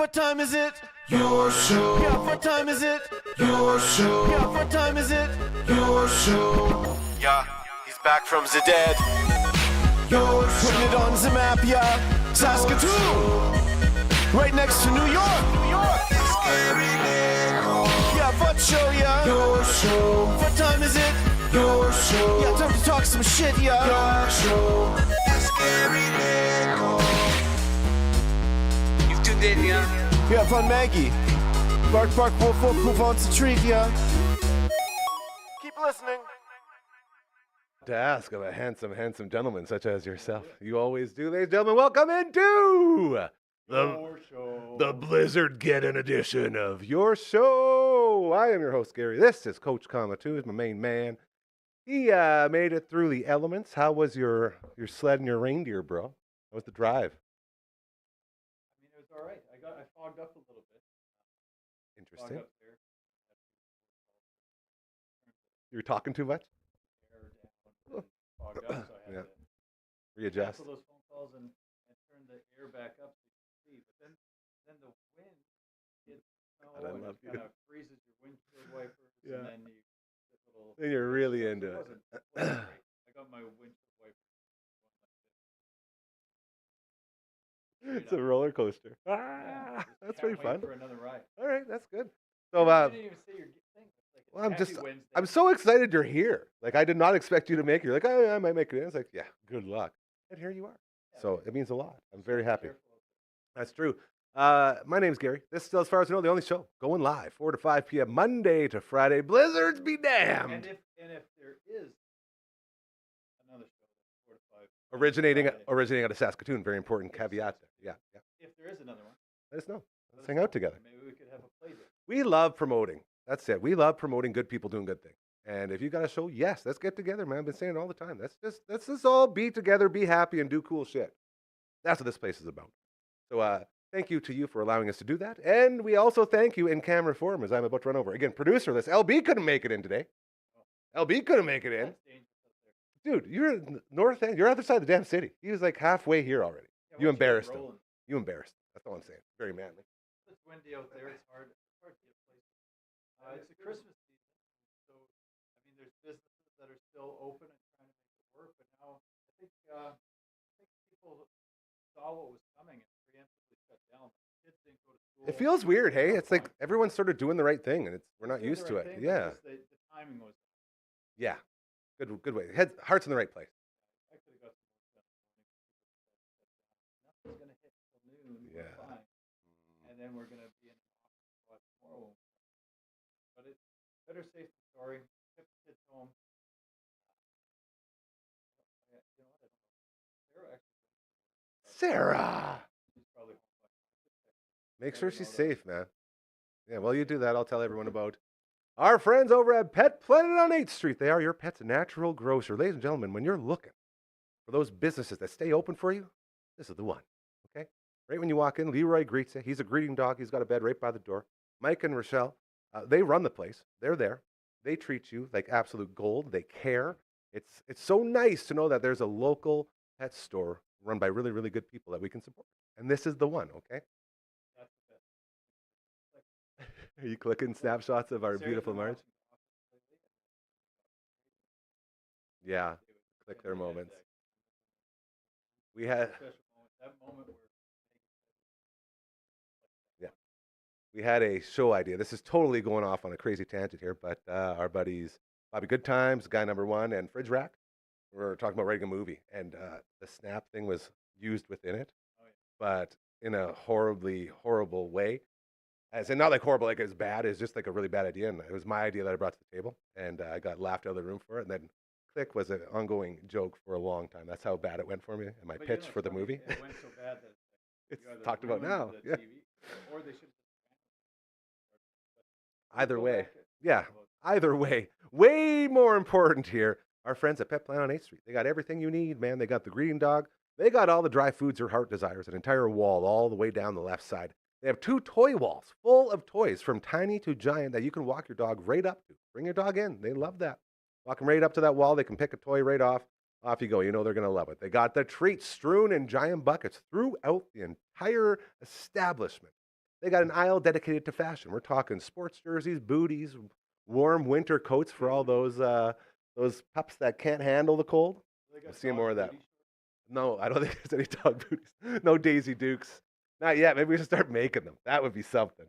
What time is it? Your show. Yeah, what time is it? Your show. Yeah, what time is it? Your show. Yeah, he's back from the dead. Your show. Putting it on the map, yeah. Saskatoon. Right next to New York. New York. Yeah, what show, yeah? Your show. What time is it? Your show. Yeah, time to talk some shit, yeah. Your show. You've tuned in, yeah? Yeah, von Maggie. Bark, bark, wolf, wolf, move on to treat, yeah. Keep listening. To ask of a handsome, handsome gentleman such as yourself. You always do, ladies and gentlemen. Welcome into the Blizzard Geddon edition of Your Show. I am your host, Gary. This is Coach Kama 2, is my main man. He made it through the elements. How was your sled and your reindeer, bro? How was the drive? I mean, it was all right. I fogged up a little bit. Interesting. Fogged up there. You were talking too much? Air down, fogged up, so I had to Readjust. cancel those phone calls and turn the air back up so you can see. But then the wind hits snow God, I and love it you. kind of freezes your windshield wipers, Yeah. and then you get little. Then you're really into It it. wasn't great. I got my windshield wipers going like this. It's a roller coaster. Yeah, Ah, just that's can't pretty wait fun. for another ride. All right, that's good. So, You didn't even say your thing. It's like well, Happy Wednesday. I'm so excited you're here. Like, I did not expect you to make it. You're like, oh, yeah, I might make it in. It's like, yeah, good luck. And here you are. Yeah, So it means a lot. I'm very happy. careful. That's true. My name's Gary. This is, as far as I know, the only show going live, 4 to 5 p.m. Monday to Friday. Blizzards be damned. And if there is another show that's 4 to 5, Originating out of Saskatoon. Very important caveat there. Yeah. if there is another one, Let us know. let Let's us hang know. out together. Maybe we could have a play date. We love promoting. That's it. We love promoting good people doing good things. And if you got a show, yes, let's get together, man. I've been saying it all the time. Let's just all be together, be happy, and do cool shit. That's what this place is about. So thank you to you for allowing us to do that. And we also thank you in camera form as I'm about to run over. Again, producerless. LB couldn't make it in today. LB couldn't make it in. That's dangerous up there. Dude, you're in the north end. You're other side of the damn city. He was like halfway here already. Yeah, You once get embarrassed him. rolling, You embarrassed him. That's all I'm saying. Very manly. It's windy out there. It's hard to get places. It's the Christmas season, so I mean, there's businesses that are still open and trying to make it work. But now I think people saw what was coming and preemptively shut down. Kids didn't go to school. It feels weird, hey? It's like everyone's sort of doing the right thing, and we're not Doing used the to right it. thing, but Yeah. just the timing was. Yeah. Good way. Heart's in the right place. I could have got some work done this morning. Nothing's gonna hit till noon. We're Yeah. fine. And then we're gonna be in the office a lot tomorrow. But it's better safe than sorry. Kept the kids home. You know what? I don't know. Sarah actually. Sarah! She's probably home. Make sure she's safe, man. Yeah, while you do that, I'll tell everyone about our friends over at Pet Planet on 8th Street. They are your pet's natural grocer. Ladies and gentlemen, when you're looking for those businesses that stay open for you, this is the one, okay? Right when you walk in, Leroy greets you. He's a greeting dog. He's got a bed right by the door. Mike and Rochelle, they run the place. They're there. They treat you like absolute gold. They care. It's so nice to know that there's a local pet store run by really, really good people that we can support. And this is the one, okay? That's the best. Are you clicking snapshots of our Sarah's beautiful been Marge? watching The Office lately. Yeah, click their moments. We had Special moment. That moment where. we had a show idea. This is totally going off on a crazy tangent here, but our buddies Bobby Goodtimes, guy number one, and Fridge Rack, were talking about writing a movie, and the snap thing was used within it, Oh, yeah. but in a horribly horrible way. As in, not like horrible, like it's bad. It's just like a really bad idea, and it was my idea that I brought to the table, and I got laughed out of the room for it. And then Click was an ongoing joke for a long time. That's how bad it went for me and my But pitch for the some of movie. It went so bad that It's you either talked about ruined now. the Yeah. TV, or they should. Either way, yeah. Either way, way more important here. Our friends at Pet Planet on 8th Street. They got everything you need, man. They got the greeting dog. They got all the dry foods your heart desires, an entire wall all the way down the left side. They have 2 toy walls full of toys from tiny to giant that you can walk your dog right up to. Bring your dog in. They love that. Walk them right up to that wall. They can pick a toy right off. Off you go. You know they're going to love it. They got the treats strewn in giant buckets throughout the entire establishment. They got an aisle dedicated to fashion. We're talking sports jerseys, booties, warm winter coats for all those pups that can't handle the cold. We'll see more of that. No, I don't think there's any dog booties. No Daisy Dukes. Not yet. Maybe we should start making them. That would be something.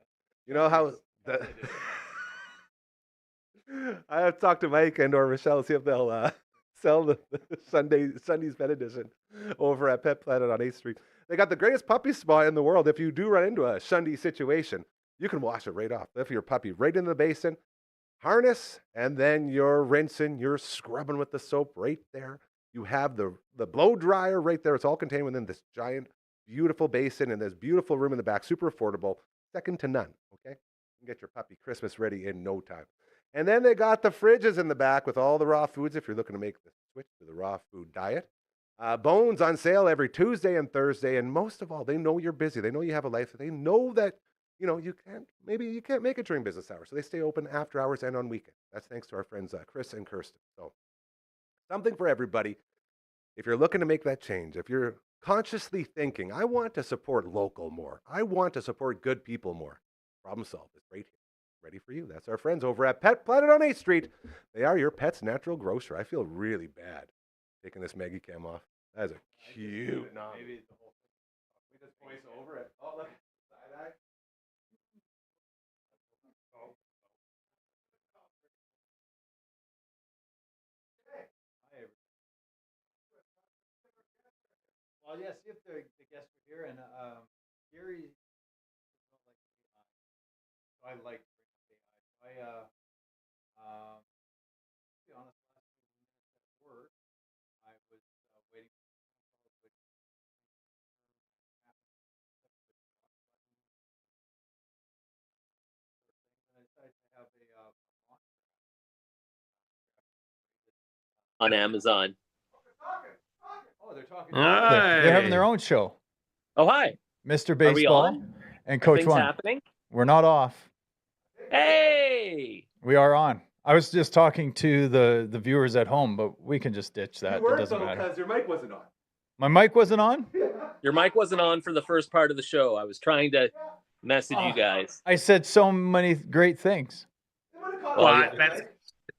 You know how I have to talk to Mike and or Michelle, see if they'll sell the Sunday's Pet Edition over at Pet Planet on 8th Street. They got the greatest puppy spa in the world. If you do run into a Sunday situation, you can wash it right off. Lift your puppy right into the basin, harness, and then you're rinsing, you're scrubbing with the soap right there. You have the blow dryer right there. It's all contained within this giant, beautiful basin and this beautiful room in the back. Super affordable, second to none, okay? You can get your puppy Christmas ready in no time. And then they got the fridges in the back with all the raw foods if you're looking to make the switch to the raw food diet. Bones on sale every Tuesday and Thursday. And most of all, they know you're busy. They know you have a life. They know that, you can't make it during business hours. So they stay open after hours and on weekends. That's thanks to our friends Chris and Kirsten. So something for everybody. If you're looking to make that change, if you're consciously thinking, I want to support local more, I want to support good people more, problem solved is right here. Ready for you. That's our friends over at Pet Planet on 8th Street. They are your pet's natural grocer. I feel really bad taking this Maggie cam off. That is a cute nom. Maybe the whole thing. We just voice over it. Oh, look. Side eye. Well, yeah, see if the guests are here. And Gary does not like AI. So I like AI. To be honest, last few minutes at work, I was waiting for the phone call, which happened. And I decided to have a on Amazon. Oh, they're talking. They're having their own show. Oh, hi. Mr. Are we Baseball on? and Coach Things One. happening? We're not off. Hey. We are on. I was just talking to the viewers at home, but we can just ditch that. You It weren't, doesn't though, matter. because your mic wasn't on. My mic wasn't on? Your mic wasn't on for the first part of the show. I was trying to message you guys. I said so many great things. Well, That's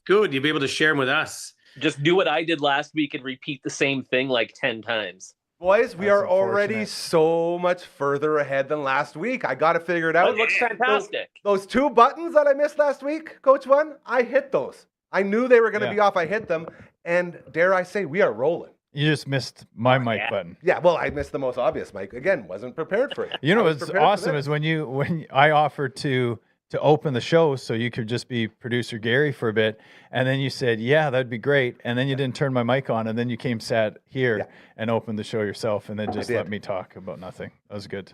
good. You'll be able to share them with us. just do what I did last week and repeat the same thing like 10 times. Boys, we That's are already unfortunate. so much further ahead than last week. I got to figure it out. It looks fantastic. Those two buttons that I missed last week, Coach One, I hit those. I knew they were going to be off. I hit them. And dare I say, we are rolling. You just missed my mic button. Yeah, well, I missed the most obvious mic. Again, wasn't prepared for it. You know I was what's prepared for awesome this. is when I offered to open the show so you could just be producer Gary for a bit, and then you said, yeah, that'd be great, and then you didn't turn my mic on, and then you came sat here and opened the show yourself, and then just let me talk about nothing. That was good.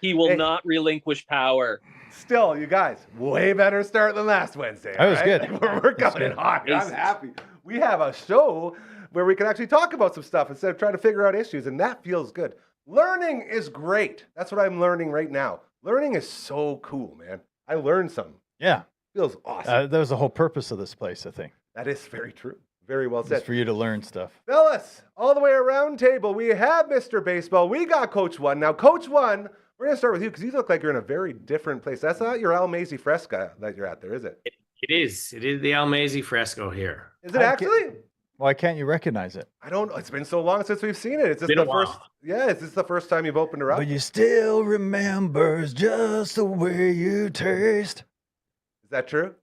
He will not relinquish power. Still, you guys, way better start than last Wednesday. That was all good. Like, we're coming in hot. I'm happy. We have a show where we can actually talk about some stuff instead of trying to figure out issues, and that feels good. Learning is great. That's what I'm learning right now. Learning is so cool, man. I learned something. Yeah. Feels awesome. That was the whole purpose of this place, I think. That is very true. Very well said. It's for you to learn stuff. Fellas, all the way around table, we have Mr. Baseball. We got Coach One. Now, Coach One, we're going to start with you because you look like you're in a very different place. That's not your Almazzi Fresca that you're at there, is it? It is. It is the Almazzi fresco here. Is it actually? Why can't you recognize it? I don't know. It's been so long since we've seen it. It's just Been a the first. while. Yeah, is this the first time you've opened her up? But you still remembers just the way you taste. Is that true?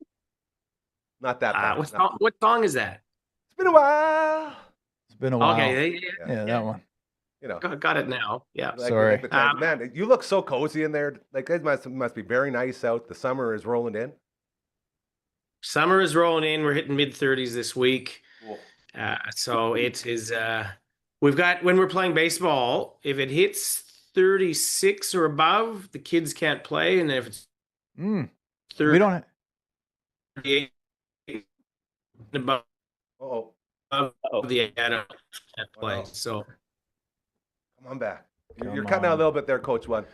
Not that bad. What song is that? It's been a while. It's been a while. Okay, Yeah, that one. You know, got it now. Yeah. like- Sorry. like the times. Man, you look so cozy in there. Like it must be very nice out. The summer is rolling in. Summer is rolling in. We're hitting mid-30s this week. Cool. So it is. We've got when we're playing baseball. If it hits 36 or above, the kids can't play, and if it's We 38 don't. and above, Uh-oh. the adults can't play. Wow. So Come on back. You're Come cutting out a on. little bit there, Coach One.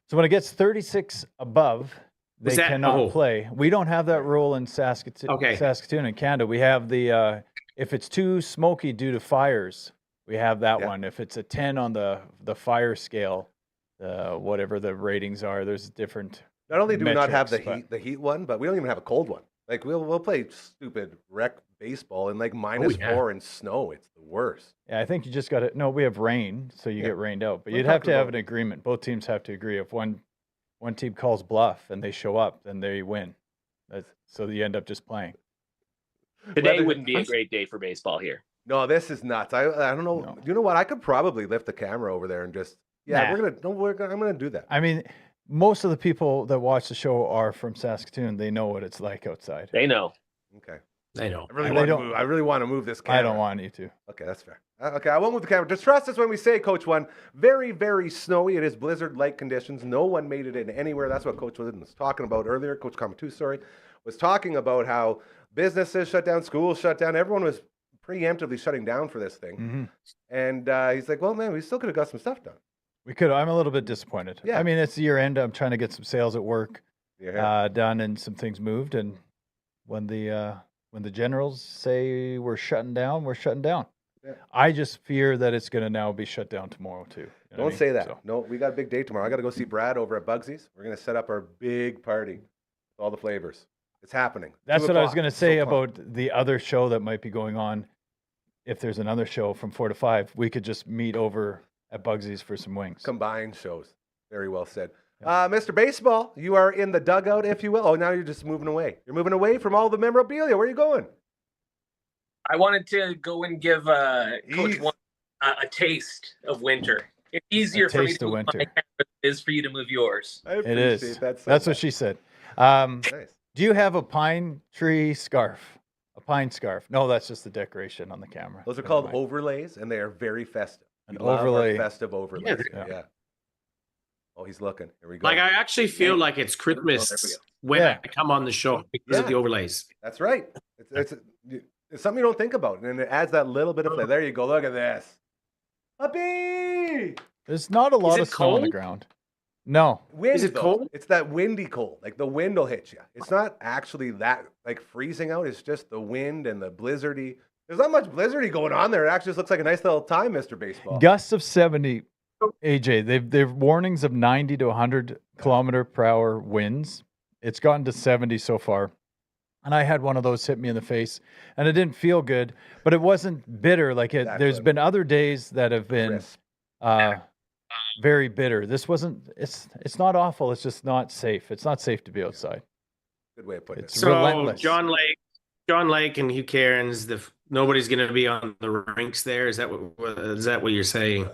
So when it gets 36 above, they Was that- cannot oh. play. We don't have that rule in Saskatoon, Okay. Saskatoon and Canada. We have the if it's too smoky due to fires, we have that Yeah. one. If it's a 10 on the fire scale, whatever the ratings are. There's different. Not only do we not have metrics, the heat one, but we don't even have a cold one. Like we'll play stupid rec baseball in like -4 and snow. It's the worst. Yeah, I think you just got to. No, we have rain, so you get rained out. But We're you'd have to talking have an about- agreement. Both teams have to agree. If one team calls bluff and they show up, then they win. So you end up just playing. Today wouldn't be a great day for baseball here. No, this is nuts. I don't know. No. You know what? I could probably lift the camera over there and just Nah. I'm gonna do that. I mean, most of the people that watch the show are from Saskatoon. They know what it's like outside. They know. Okay. I know. I really want to move this camera. I don't want you to. Okay, that's fair. Okay, I won't move the camera. Just trust us when we say, Coach One, very, very snowy. It is blizzard-like conditions. No one made it in anywhere. That's what Coach One was talking about earlier. Coach Common was talking about how businesses shut down, schools shut down. Everyone was preemptively shutting down for this thing. Mm-hmm. And he's like, well, man, we still could have got some stuff done. We could. I'm a little bit disappointed. Yeah. I mean, it's year end. I'm trying to get some sales at work Yeah. done and some things moved. And when the generals say we're shutting down, we're shutting down. Yeah. I just fear that it's going to now be shut down tomorrow too. You know what I Don't mean? say that. So, No, we got a big day tomorrow. I got to go see Brad over at Bugsy's. We're going to set up our big party with all the flavors. It's happening. that's 2 what I was o'clock. going to So say pumped. about the other show that might be going on. If there's another show from 4 to 5, we could just meet over at Bugsy's for some wings. Combined shows. Very well said. Mr. Baseball, you are in the dugout, if you will. Oh, now you're just moving away. You're moving away from all the memorabilia. Where are you going? I wanted to go and give Coach Jeez. One a taste of winter. It's easier for me taste to of move winter. my camera than it is for you to move yours. I It is. that so That's what much. she said. Nice. Do you have a pine tree scarf? A pine scarf? No, that's just the decoration on the camera. Those are Never called mind. overlays, and they are very festive. An We love our overlay. festive overlays. Yeah. Yeah. Oh, he's looking. Here we go. Like I actually feel like it's Christmas when Yeah. I come on the show because of Yeah. the overlays. That's right. It's something you don't think about, and it adds that little bit of flavor. There you go. Look at this. Puppy! There's not a lot it of snow on the cold? ground. No. Wind, Is it though. cold? It's that windy cold. Like the wind will hit you. It's not actually that like freezing out. It's just the wind and the blizzardy. There's not much blizzardy going on there. It actually just looks like a nice little time, Mr. Baseball. Gusts of 70. AJ, they've warnings of 90 to 100 kilometer per hour winds. It's gotten to 70 so far. And I had one of those hit me in the face, and it didn't feel good, but it wasn't bitter. Like That's there's what- been other days that have been Crisp. very bitter. This wasn't. It's not awful. It's just not safe. It's not safe to be outside. Good way of putting It's it. So relentless. John Lake and Hugh Cairns, nobody's going to be on the rinks there. Is that what you're saying?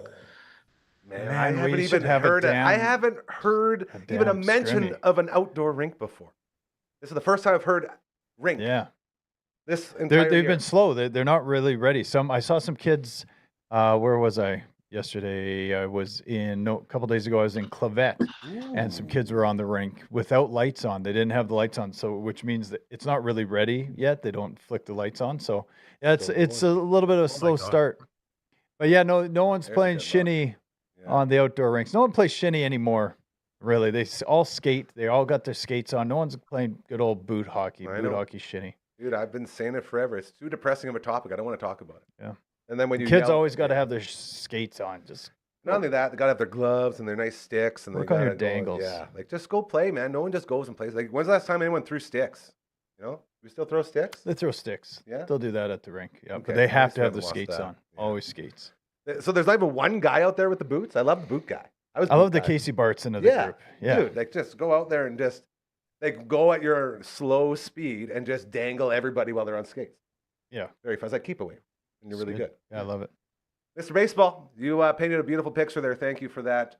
Man, Man, I we haven't should even have a heard. I damn- haven't heard even a damn mention scrimmy. of an outdoor rink before. This is the first time I've heard rink. Yeah. This entire They've year. been slow. They're not really ready. I saw some kids. Where was I yesterday? I was a couple days ago. I was in Clavette, and some kids were on the rink without lights on. They didn't have the lights on, so which means that it's not really ready yet. They don't flick the lights on, so yeah, it's a little bit of a slow God. start. But yeah, no one's There's playing good luck. shinny Yeah. on the outdoor rinks. No one plays shinny anymore. Really, they all skate. They all got their skates on. No one's playing good old boot hockey. I Boot know. hockey shinny. Dude, I've been saying it forever. It's too depressing of a topic. I don't want to talk about it. Yeah. And then when you Kids yell- always got to have their skates on. Just Not only that, they got to have their gloves and their nice sticks. And Work they on your gotta go- dangles. Yeah, like just go play, man. No one just goes and plays. Like, when's the last time anyone threw sticks? You know, we still throw sticks. they throw sticks. Yeah? They'll do that at the rink. Yeah, Okay, but they at have least to we have the haven't lost skates that. on. Yeah. Always skates. So there's not even one guy out there with the boots. I love the boot guy. I boot love the guy. Casey Bartson of the Yeah, group. Yeah, Dude, like just go out there and just like go at your slow speed and just dangle everybody while they're on skates. Yeah. Very fun. It's like keep away, and you're really Sweet. good. Yeah, I love it. Mr. Baseball, you painted a beautiful picture there. Thank you for that.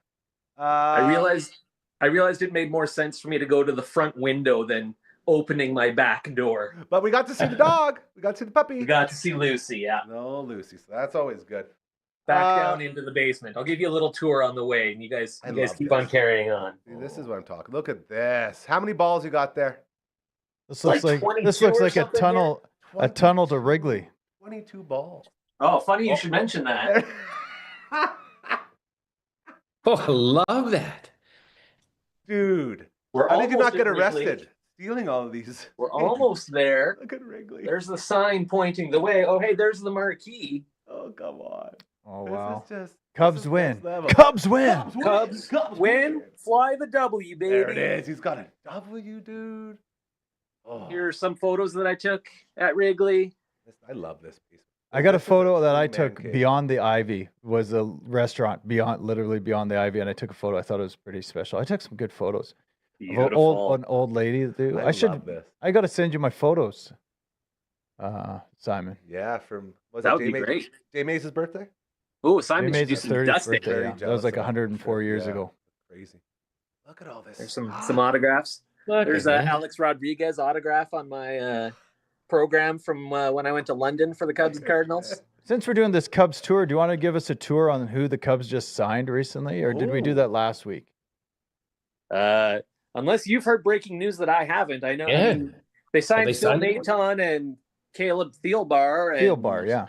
I realized it made more sense for me to go to the front window than opening my back door. But we got to see the dog. We got to see the puppy. We got to see Lucy, yeah. No, Lucy. So that's always good. Back down into the basement. I'll give you a little tour on the way, and you guys I keep love on this. carrying on. See, this is what I'm talking. Look at this. How many balls you got there? This looks Like like 22 or a something tunnel, a tunnel to Wrigley. 22 balls. Oh, funny you should mention that. Oh, I love that. Dude, We're how did you not almost get at Wrigley. arrested stealing all of these? We're almost there. Look at Wrigley. There's the sign pointing the way. Oh, hey, there's the marquee. Oh, come on. Oh, This wow. is just Cubs this is win. next level. Cubs win. Cubs win. Fly the W, baby. There it is. He's got a W, dude. Oh, Here are some photos that I took at Wrigley. I love this piece. I got a This is photo that true I man took cave. beyond the Ivy. Was a restaurant literally beyond the Ivy, and I took a photo. I thought it was pretty special. I took some good photos of Beautiful. an old lady. Dude, I I should. love this. I got to send you my photos, Simon. Yeah, from was That it would be great. Jay Mays' birthday? Oh, They Simon should made do his some 30th dusting. birthday. Very Yeah. That jealous was like of that 104 trip, years yeah. ago. Crazy. Look at all this. There's some stuff. autographs. There's at that. Alex Rodriguez autograph on my program from when I went to London for the Cubs and Cardinals. Since we're doing this Cubs tour, do you want to give us a tour on who the Cubs just signed recently, or did we do Ooh. that last week? Unless you've heard breaking news that I haven't, I know. Yeah. I mean, they signed they Phil signed him? Naton and Caleb Thielbar. Field and bar, yeah.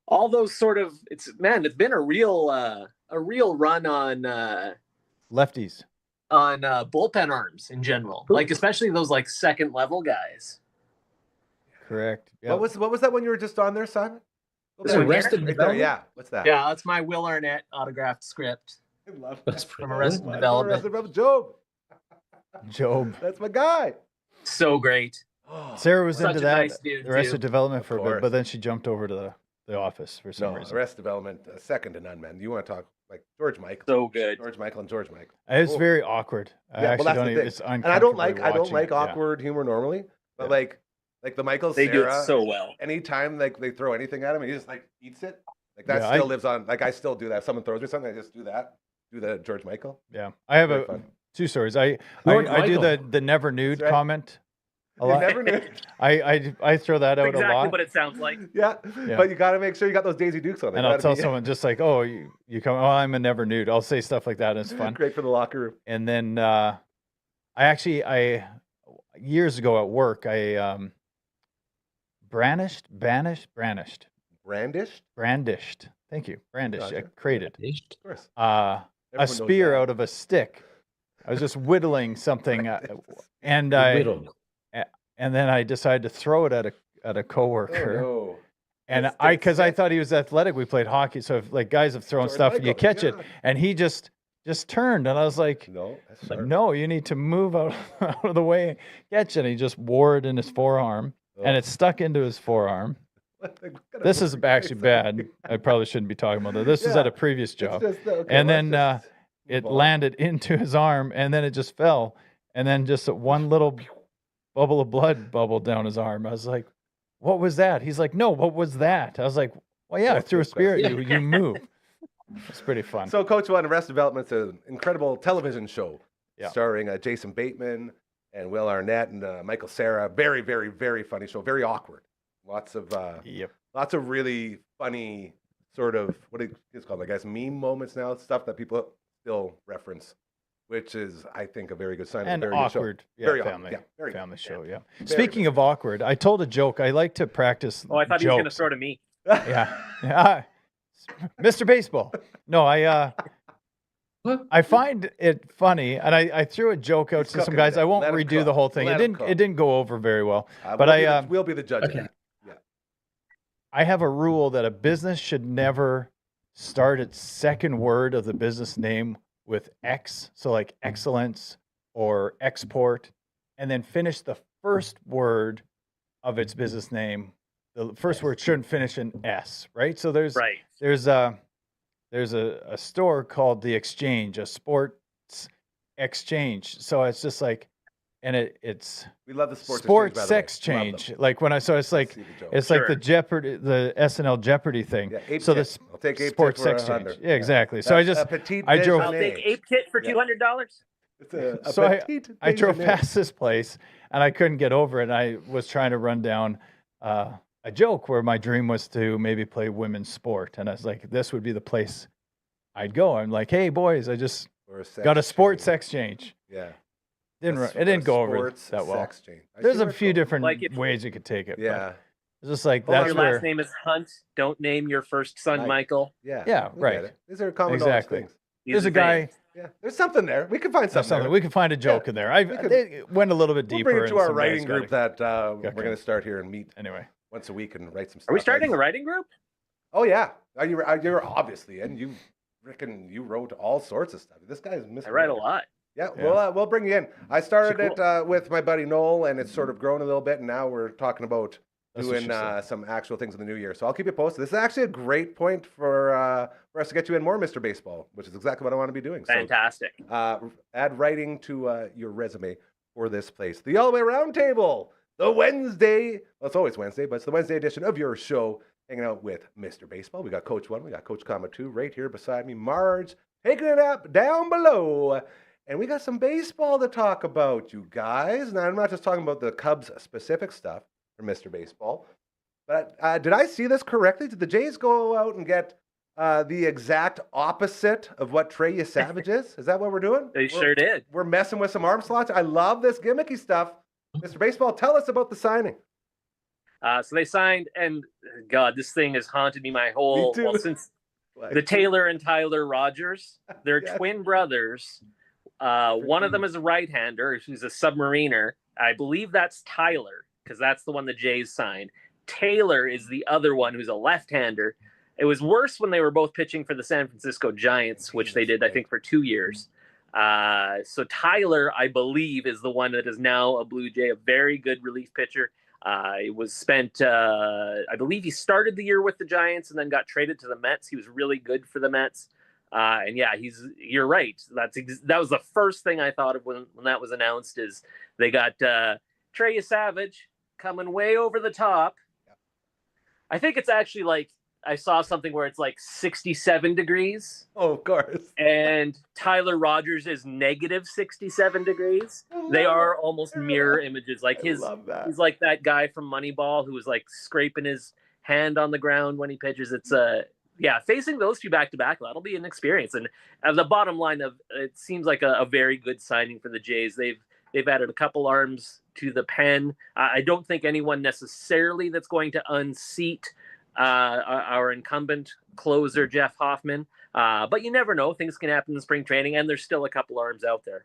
all those sort of it's been a real run on Lefties. bullpen arms in general, like especially those like second level guys. Correct. Yeah. What was that when you were just on there, Simon? This Right Arrested there, right there, Development? yeah. What's that? Yeah, that's my Will Arnett autographed script I love That's that. pretty from cool. Arrested Development. Job. Job. That's my guy. So great. Sarah was Such into a that nice dude, Arrested too. Development Of for a bit, course. but then she jumped over to the office for some No, reason. Arrested Development, second to none, man. You want to talk like George Michael? So good. George Michael and George Michael. It's Oh. very awkward. I Yeah, well, actually that's don't the even. thing. It's And I don't uncomfortable like watching it, yeah. awkward humor normally, but Yeah. like the Michael They do Cera, it so well. anytime like they throw anything at him, he just like eats it. Like that Yeah, still lives on. Like I still do that. If someone throws me something, I just do that. Do the George Michael. Yeah, I have Very fun. two stories. I George do Michael. the never nude right. comment a You lot. never knew. I throw that out a Exactly lot, what it sounds like. Yeah. Yeah. But you got to make sure you got those Daisy Dukes on. They and I'll gotta tell be- someone just like, "Oh, you come. Oh, I'm a never nude." I'll say stuff like that, and it's fun. Great for the locker room. And then I years ago at work, I brandished. Thank you, brandished. Gotcha. Created Of course. a Everyone knows spear that. out of a stick. I was just whittling something, and Whittled. and then I decided to throw it at a coworker. Oh, no. And That's because I sick. thought he was athletic, we played hockey. So if like guys have thrown George stuff and you Michael, catch it, yeah. and he just turned, and I was like, No, that's like, sharp. no, you need to move out of the way, catch it. And he just wore it in his forearm, and Oh. it stuck into his forearm. What kind of This is movie actually is bad. that? I probably shouldn't be talking about that. This is Yeah. at a previous It's job, just, okay, and let's then just it move on. landed into his arm, and then it just fell, and then just one little bubble of blood bubbled down his arm. I was like, "What was that?" He's like, "No, what was that?" I was like, "Well, yeah, I That's threw a good spear at question. you. You move." It's pretty fun. So, Coach One, Arrested Development's an incredible television show Yeah. starring Jason Bateman and Will Arnett and Michael Cera. Very, very, very funny show. Very awkward. Lots of Yep. really funny sort of what it's called, I guess, meme moments now. Stuff that people still reference, which is, I think, a very good sign. And of a very awkward, good show. yeah, Very awkward, family, yeah, very family good, show. Yeah. Very, Speaking of awkward, I told a joke. I like to practice. Oh, I thought he was going to jokes. throw to me. Yeah. Yeah. Mr. Baseball. No, I find it funny, and I threw a joke out He's to some cooking guys. it. I won't Let him redo the cook. whole thing. Let him cook. It didn't go over very well. But we'll be the judge. of Okay. that. I have a rule that a business should never start its second word of the business name with X, so like excellence or export, and then finish the first word of its business name. The first word shouldn't finish in S, right? So there's a store called The Exchange, a sports exchange. So it's just like, and it's We love the sports sports exchange, by the way. Love them. exchange. Like when so it's like See the joke. it's like the Sure. Jeopardy, the SNL Jeopardy thing. Yeah, ape so tip. the I'll take ape tip sports for exchange. 100. Yeah, exactly. So I That's just a petite I drove- I'll déjeuner. take ape kit for Yeah. $200. It's a So petite I drove déjeuner. past this place and I couldn't get over it. And I was trying to run down a joke where my dream was to maybe play women's sport, and I was like, this would be the place I'd go. I'm like, hey boys, I just Or a sex got a sports change. exchange. Yeah. It didn't go over Sports that well. sex change. I There's see a where it's few going. different Like if- ways you could take it. but Yeah. it's just like Hold on, that's Your where. last name is Hunt. Don't name your first son Right. Michael. Yeah. Yeah, we get right. it. These are common Exactly. things. He's There's a guy. vain. Yeah. There's something there. We can find There's something. something there. we can find a joke in there. I we could- they went a little bit We'll deeper. bring it to and our some guys writing got group it. that we're Okay. going to start here and meet Anyway, once a week and write some stuff. Are we starting a writing group? Oh yeah, you're obviously, and you wrote all sorts of stuff. This guy's missing. I read a lot. Yeah, Yeah. we'll bring you in. I started Cool. it with my buddy Noel, and it's sort of grown a little bit, and now we're talking about That's what doing she said. some actual things in the new year. So I'll keep you posted. This is actually a great point for us to get you in more, Mr. Baseball, which is exactly what I want to be doing. Fantastic. So, add writing to your resume for this place. The All the Way Round Table, the Wednesday. Well, it's always Wednesday, but it's the Wednesday edition of your show. Hanging out with Mr. Baseball. We got Coach 1, we got Coach Comma 2 right here beside me. Marge taking it up down below. And we got some baseball to talk about, you guys. Now, I'm not just talking about the Cubs specific stuff for Mr. Baseball, but did I see this correctly? Did the Jays go out and get the exact opposite of what Trey Savage is? Is that what we're doing? They sure did. We're messing with some arm slots. I love this gimmicky stuff. Mr. Baseball, tell us about the signing. So they signed, and God, this thing has haunted me my whole Me too. since the Taylor and Tyler Rogers. They're Yes. twin brothers. One of them is a right-hander who's a submariner. I believe that's Tyler because that's the one the Jays signed. Taylor is the other one who's a left-hander. It was worse when they were both pitching for the San Francisco Giants, which they did, I think, for 2 years. So Tyler, I believe, is the one that is now a Blue Jay, a very good relief pitcher. It was spent, I believe he started the year with the Giants and then got traded to the Mets. He was really good for the Mets. And yeah, you're right. That was the first thing I thought of when that was announced is they got Trey Savage coming way over the top. I think it's actually like, I saw something where it's like 67 degrees. Oh, of course. And Tyler Rogers is negative 67 degrees. They are almost mirror images. Like I love that. he's like that guy from Moneyball who was like scraping his hand on the ground when he pitches. It's facing those two back to back, that'll be an experience. And the bottom line of it seems like a very good signing for the Jays. They've added a couple arms to the pen. I don't think anyone necessarily that's going to unseat our incumbent closer, Jeff Hoffman. But you never know. Things can happen in spring training, and there's still a couple arms out there.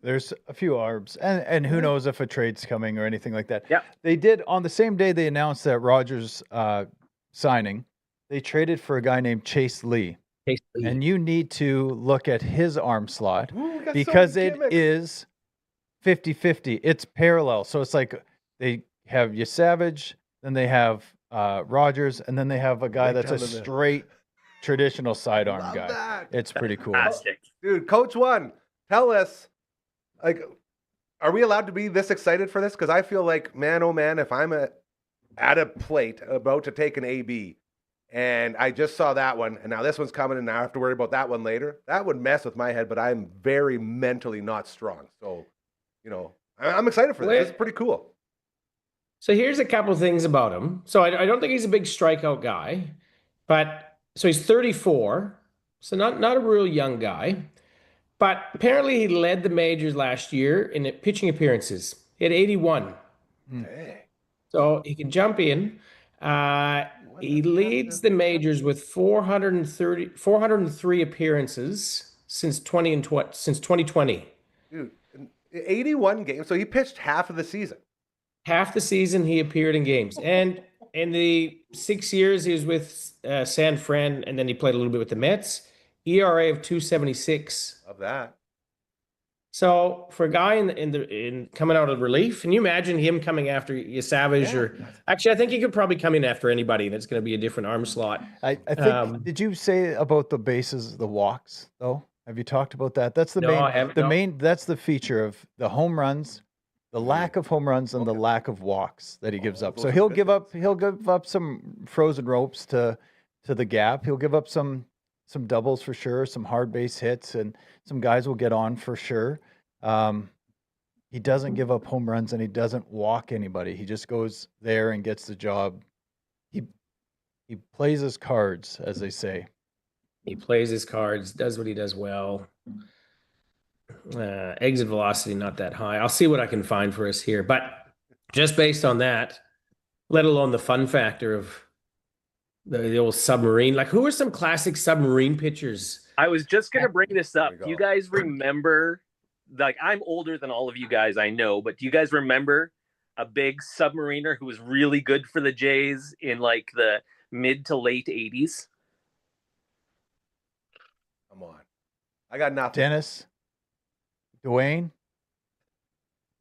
There's a few arbs, and who knows if a trade's coming or anything like that. Yeah. They did, on the same day they announced that Rogers signing, they traded for a guy named Chase Lee. And you need to look at his arm slot because it is 50-50. It's parallel. So it's like they have Savage, then they have Rogers, and then they have a guy that's a straight traditional sidearm guy. That. It's pretty cool. Fantastic. Dude, Coach 1, tell us, like, are we allowed to be this excited for this? Because I feel like, man, oh man, if I'm at a plate about to take an AB and I just saw that one, and now this one's coming, and I have to worry about that one later, that would mess with my head, but I'm very mentally not strong. So, I'm excited for this. This is pretty cool. So here's a couple of things about him. So I don't think he's a big strikeout guy, but so he's 34, so not a real young guy. But apparently he led the majors last year in pitching appearances. He had 81. Hey. So he can jump in. He leads the majors with 403 appearances since 2020. Dude, 81 games. So he pitched half of the season. Half the season he appeared in games. And in the 6 years he was with San Fran, and then he played a little bit with the Mets, ERA of 2.76. Of that. So for a guy in coming out of relief, can you imagine him coming after Savage? Yeah. Or actually, I think he could probably come in after anybody, and it's going to be a different arm slot. I think. Did you say about the bases, the walks though? Have you talked about that? That's the No, main. I haven't, the no. main. That's the feature of the home runs, the lack of home runs, and the lack of walks that he gives up. those So are he'll good give up. He'll give up some frozen ropes to the gap. He'll give up some doubles for sure, some hard base hits, and some guys will get on for sure. He doesn't give up home runs, and he doesn't walk anybody. He just goes there and gets the job. He plays his cards, as they say. He plays his cards, does what he does well. Exit velocity not that high. I'll see what I can find for us here, but just based on that, let alone the fun factor of the old submarine. Like, who are some classic submarine pitchers? I was just going to bring this up. There you Do you go. guys remember, like, I'm older than all of you guys, I know, but do you guys remember a big submariner who was really good for the Jays in like the mid to late 80s. Come on. I got nothing. Dennis, Dwayne,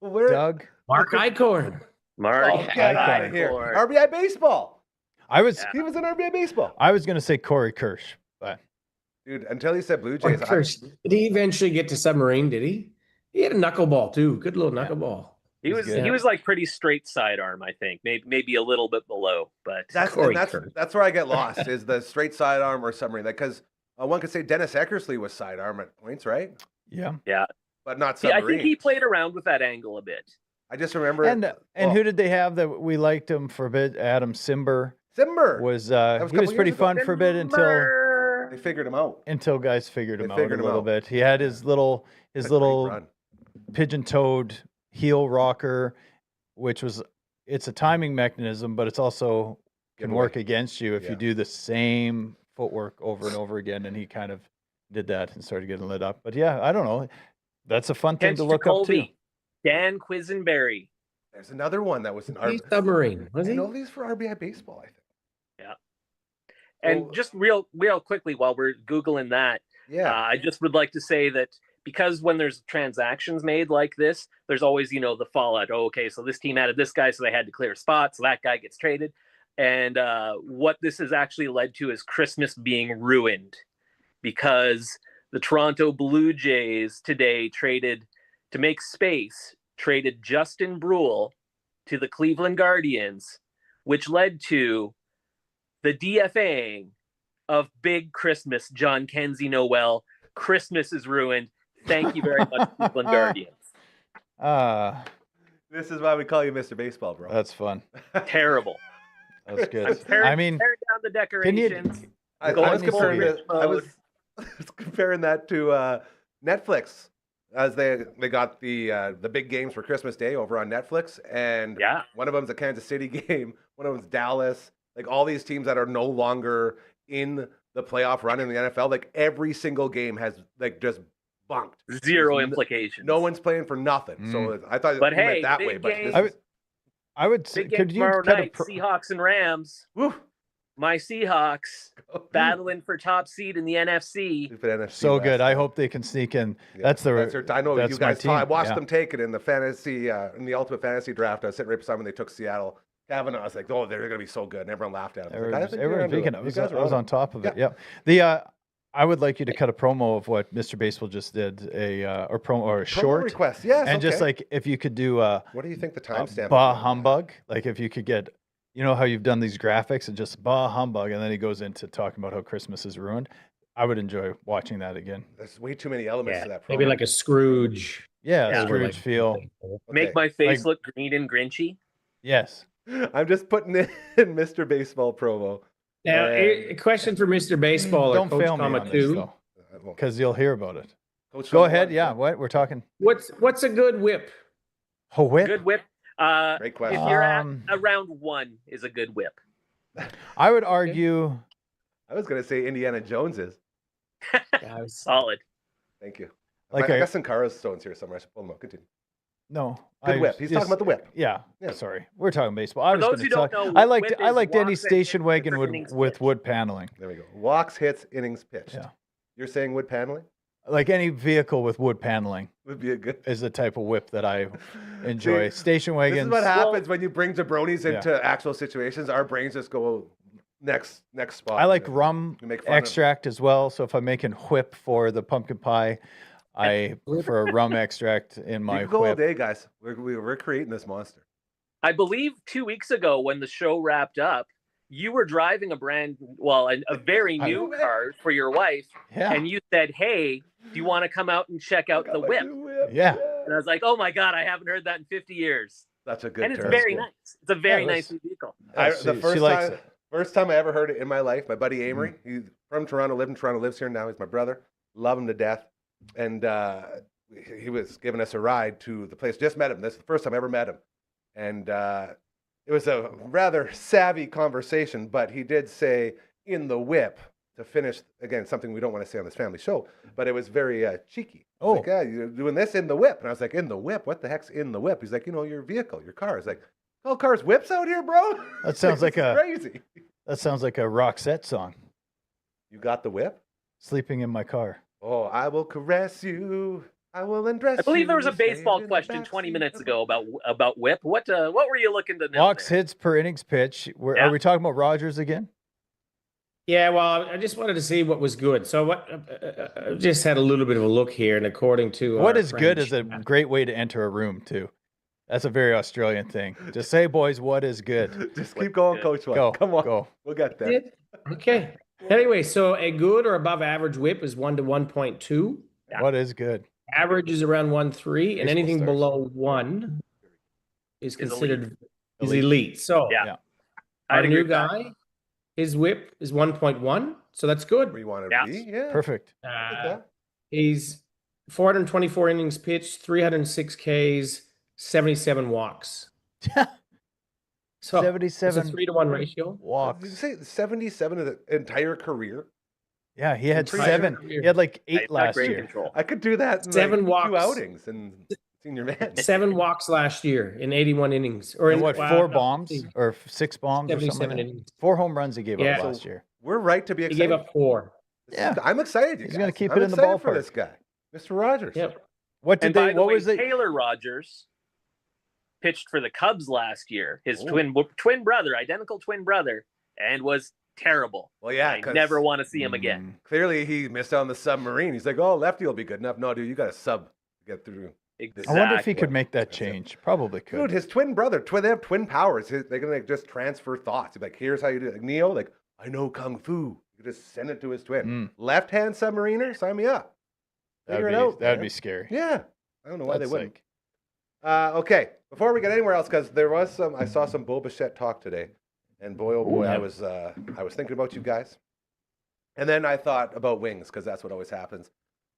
Well, where? Doug. Mark Eichhorn. Mark Oh, get out of here. Eichhorn. RBI baseball. I was He was in RBI baseball. I was gonna say Corey Kirsch, but Dude, until you said Blue Or Jays, Kirsch. Did he eventually get to submarine? Did he? He had a knuckleball too. Good little knuckleball. He was good. he was like pretty straight sidearm, I think. Maybe a little bit below, but that's where I get lost is the straight sidearm or submarine. Because one could say Dennis Eckersley was sidearm at points, right? yeah. But not yeah, I submarine. think he played around with that angle a bit. I just remember. And who did they have that we liked him for a bit? Adam Simber Simber was was a he was couple pretty years ago. fun for a bit They figured him out. until guys figured him They out a figured him little out. bit. He had his little Had a great run. pigeon-toed heel rocker, which was it's a timing mechanism, but it's also can Giveaway. work against you if Yeah. you do the same footwork over and over again. And he kind of did that and started getting lit up. But yeah, I don't know. That's a fun thing Kent to look up to. Jacoby, Dan Quisenberry. There's another one that was an He's submarine. Was I he? know these for RBI baseball, I think. And Well- just real quickly while we're Googling that, Yeah. I just would like to say that because when there's transactions made like this, there's always, the fallout. Oh, okay, so this team added this guy, so they had to clear a spot, so that guy gets traded. And what this has actually led to is Christmas being ruined because the Toronto Blue Jays today traded Justin Brule to the Cleveland Guardians, which led to the DFAing of Big Christmas, John Kenzie Noel. Christmas is ruined. Thank you very much, Cleveland Guardians. This is why we call you Mr. Baseball, bro. That's fun. Terrible. That's good. I'm tearing, I mean, tearing down the decorations. I Going was full comparing rich I mode. was comparing that to Netflix as they got the big games for Christmas Day over on Netflix, and Yeah. one of them's a Kansas City game, one of them's Dallas. Like all these teams that are no longer in the playoff run in the NFL, like every single game has like just bunked. Zero There's implications. No one's playing for nothing. So I thought But you meant hey, that big way. But game. this is, I would say, Big game could you tomorrow kind night, of Seahawks and Rams. woo, My Seahawks battling for top seed in the NFC. stupid NFC so West. good. I hope they can sneak in. Yeah, That's the I know that's you my guys. I team, watched yeah. them take it in the fantasy in the ultimate fantasy draft. I was sitting right beside when they took Seattle. Kavanaugh, I was like, oh, they're going to be so good, and everyone laughed at him. I was like, I think you're Everyone onto speaking, it. I You was, guys I are was on on it. top of it. Yeah. Yeah. I would like you to cut a promo of what Mr. Baseball just did, or promo or a Promo short request, yes. and just okay. like if you could do What do you think the timestamp? bah humbug, like if you could get, you know how you've done these graphics and just bah humbug, and then he goes into talking about how Christmas is ruined. I would enjoy watching that again. There's way too many elements to that. Promo. Maybe like a Scrooge. Yeah, Yeah. Scrooge Like- feel. Okay. Make my face Like- look green and grinchy. Yes. I'm just putting in Mr. Baseball promo. Now, a question for Mr. Baseball or Don't Coach fail me Comma on this 2. though, I won't. because you'll hear about it. Coach Go Phil, ahead. what? Yeah. What we're talking? What's a good whip? Oh, whip. Good whip. Great If question. you're at Um, around 1 is a good whip. I would argue. I was going to say Indiana Jones is. Solid. Thank you. Like I a- got Sin Cara's stones here somewhere. I should pull them out. Continue. No. Good whip. He's talking about the whip. Yeah. Yeah. Sorry. We're talking baseball. I For was those going who to don't talk. know, I liked whip I is liked any walks and station hits wagon with innings with pitched. wood paneling. There we go. Walks, hits, innings pitched. Yeah. You're saying wood paneling Like any vehicle with wood paneling would be a good. is the type of whip that I enjoy. See, Station This wagons. is what happens when you bring jabronis Yeah. into actual situations. Our brains just go next spot. I like rum You make fun of- extract as well. So if I'm making whip for the pumpkin pie, I prefer a rum extract in You my can go all whip. day, guys. We're creating this monster. I believe 2 weeks ago when the show wrapped up, you were driving a very new car for your wife, Yeah. and you said, "Hey, do you want to come out and check out the whip?" Yeah. And I was like, "Oh my god, I haven't heard that in 50 years." That's a good And it's term. very nice. It's a very Yeah, nice that's- vehicle. She likes it. First time I ever heard it in my life, my buddy Amory, he's from Toronto, lived in Toronto, lives here now. He's my brother. Love him to death. And he was giving us a ride to the place. Just met him. This is the first time I ever met him. And it was a rather savvy conversation, but he did say in the whip to finish, again, something we don't want to say on this family show, but it was very cheeky. Oh. Like, yeah, you're doing this in the whip. And I was like, in the whip? What the heck's in the whip? He's like, your vehicle, your car. He's like, all cars whips out here, bro? That sounds like This is crazy. That sounds like a Roxette song. You got the whip? Sleeping in my car. Oh, I will caress you. I will undress you. I believe there was a stay baseball in the question 20 backseat minutes of ago about whip. What were you looking to know? Walks, there? hits per innings pitch. Yeah. Are we talking about Rogers again? Yeah, well, I just wanted to see what was good. So what? I just had a little bit of a look here, and according to What our is friend good is a Chad- great way to enter a room too. That's a very Australian thing. Just say, boys, what is good? Just keep going, Coach. Go. Come on. Go. We'll get there. Okay. Anyway, so a good or above average whip is 1 to 1.2. Yeah. What is good? Average is around 1.3, and Baseball anything stars. below 1 is elite. considered is Elite. elite. So Yeah. Yeah. our I'd agree new with that. guy, his whip is 1.1, so that's good. Where you want to Yeah. be? Yeah. Perfect. Okay. He's 424 innings pitched, 306 Ks, 77 walks. So 77 it's a 3 to 1 ratio. Did you walks. say 77 of the entire career? Yeah, he had Entire 7. career. He had like He's 8 got last great year. control. I could do that in 7 like walks. 2 outings in senior man. 7 walks last year in 81 innings. Or And in what, well, 4 no, bombs or 6 bombs or something 77 like that? innings. 4 home runs he gave Yeah. up last year. We're right to be He excited. gave up 4. Yeah. I'm excited. You He's guys. gonna keep I'm it in the excited for ballpark. this guy, Mr. Rogers. Yep. What did And by they? the What way, was it? Taylor Rogers pitched for the Cubs last year. His Oh. twin brother, identical twin brother, and was terrible. Well, yeah, I 'cause never want to see him again. clearly he missed out on the submarine. He's like, oh, lefty will be good enough. No, dude, you got a sub to get through. Exactly. I wonder if he could Exactly. make that That's it. change. Probably could. Dude, his twin brother, they have twin powers. They're going to like, just transfer thoughts. He's like, here's how you do it. Like Neo, like, I know Kung Fu. You just send it to his twin. Left-hand submariner, sign me up. Figure it out. That'd man. be scary. Yeah. I don't know why That's they wouldn't. sick. Okay, before we get anywhere else, because there was some, I saw some Bo Bichette talk today, and boy, oh boy, I was thinking about you guys, and then I thought about wings, because that's what always happens.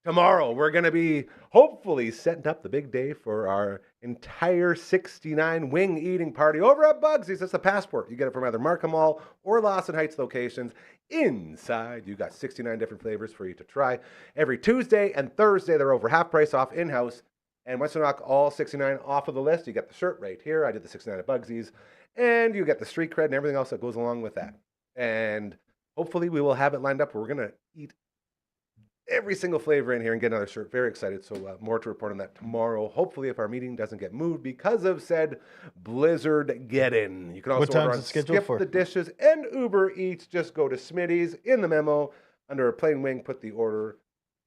Tomorrow, we're going to be hopefully setting up the big day for our entire 69 wing eating party over at Bugsy's. It's a passport. You get it from either Markham Mall or Lawson Heights locations. Inside, you got 69 different flavors for you to try. Every Tuesday and Thursday, they're over half price off in-house. And once you knock all 69 off of the list, you get the shirt right here. I did the 69 at Bugsy's. And you get the street cred and everything else that goes along with that. And hopefully we will have it lined up where we're going to eat every single flavor in here and get another shirt. Very excited. So more to report on that tomorrow. Hopefully if our meeting doesn't get moved because of said Blizzard get-in. You can also What time's order on it scheduled Skip for? the Dishes and Uber Eats. Just go to Smitty's in the memo. Under a plain wing, put the order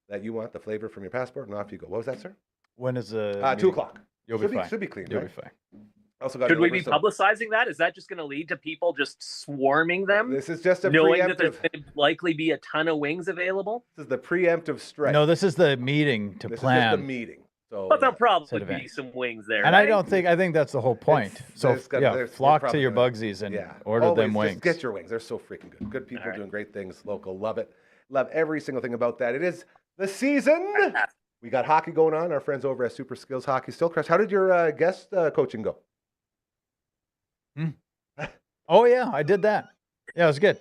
that you want, the flavor from your passport, and off you go. What was that, sir? When is the 2 o'clock. You'll be Should fine. Should be clean, You'll right? be fine. Also got Should we be deliver some- publicizing that? Is that just going to lead to people just swarming them, This is just a knowing that there's preemptive. going to likely be a ton of wings available? This is the preemptive strike. No, this is the meeting to this plan. is just the meeting. So But there'll probably Said be event. some wings there. And I right? don't think I think that's the whole point. So there's gotta- yeah, we're flock to probably your gonna- Bugsies and Yeah. order Always them just wings. Get your wings. They're so freaking good. Good people All right. doing great things. Local. Love it. Love every single thing about that. It is the season. We got hockey going on. Our friends over at Super Skills Hockey still crush. How did your guest coaching go? Oh yeah, I did that. Yeah, it was good.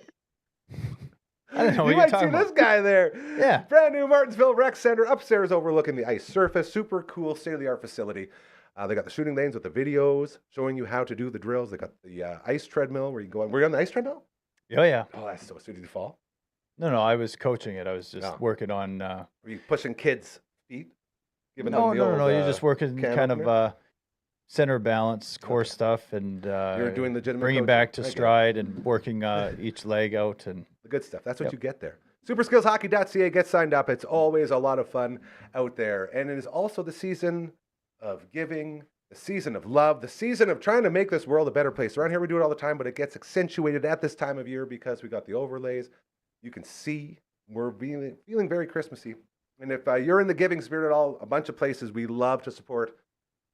I didn't know what You you were might see talking this about. guy there. Yeah. Brand new Martinsville Rec Center upstairs overlooking the ice surface. Super cool state-of-the-art facility. They got the shooting lanes with the videos showing you how to do the drills. They got the ice treadmill where you go on. Were you on the ice treadmill? Oh yeah. Oh, that's so sweet. Did you fall? No, I was coaching it. I was just No. working on. Were you pushing kids' feet? Giving No. them the old, You're just working can kind opener? of center balance, core stuff, and You're doing legitimate bringing coaching. back to I get it. stride and working each leg out and. The good stuff. That's what Yep. you get there. Superskillshockey.ca. Get signed up. It's always a lot of fun out there. And it is also the season of giving, the season of love, the season of trying to make this world a better place. Around here we do it all the time, but it gets accentuated at this time of year because we got the overlays. You can see we're feeling very Christmassy. And if you're in the giving spirit at all, a bunch of places we love to support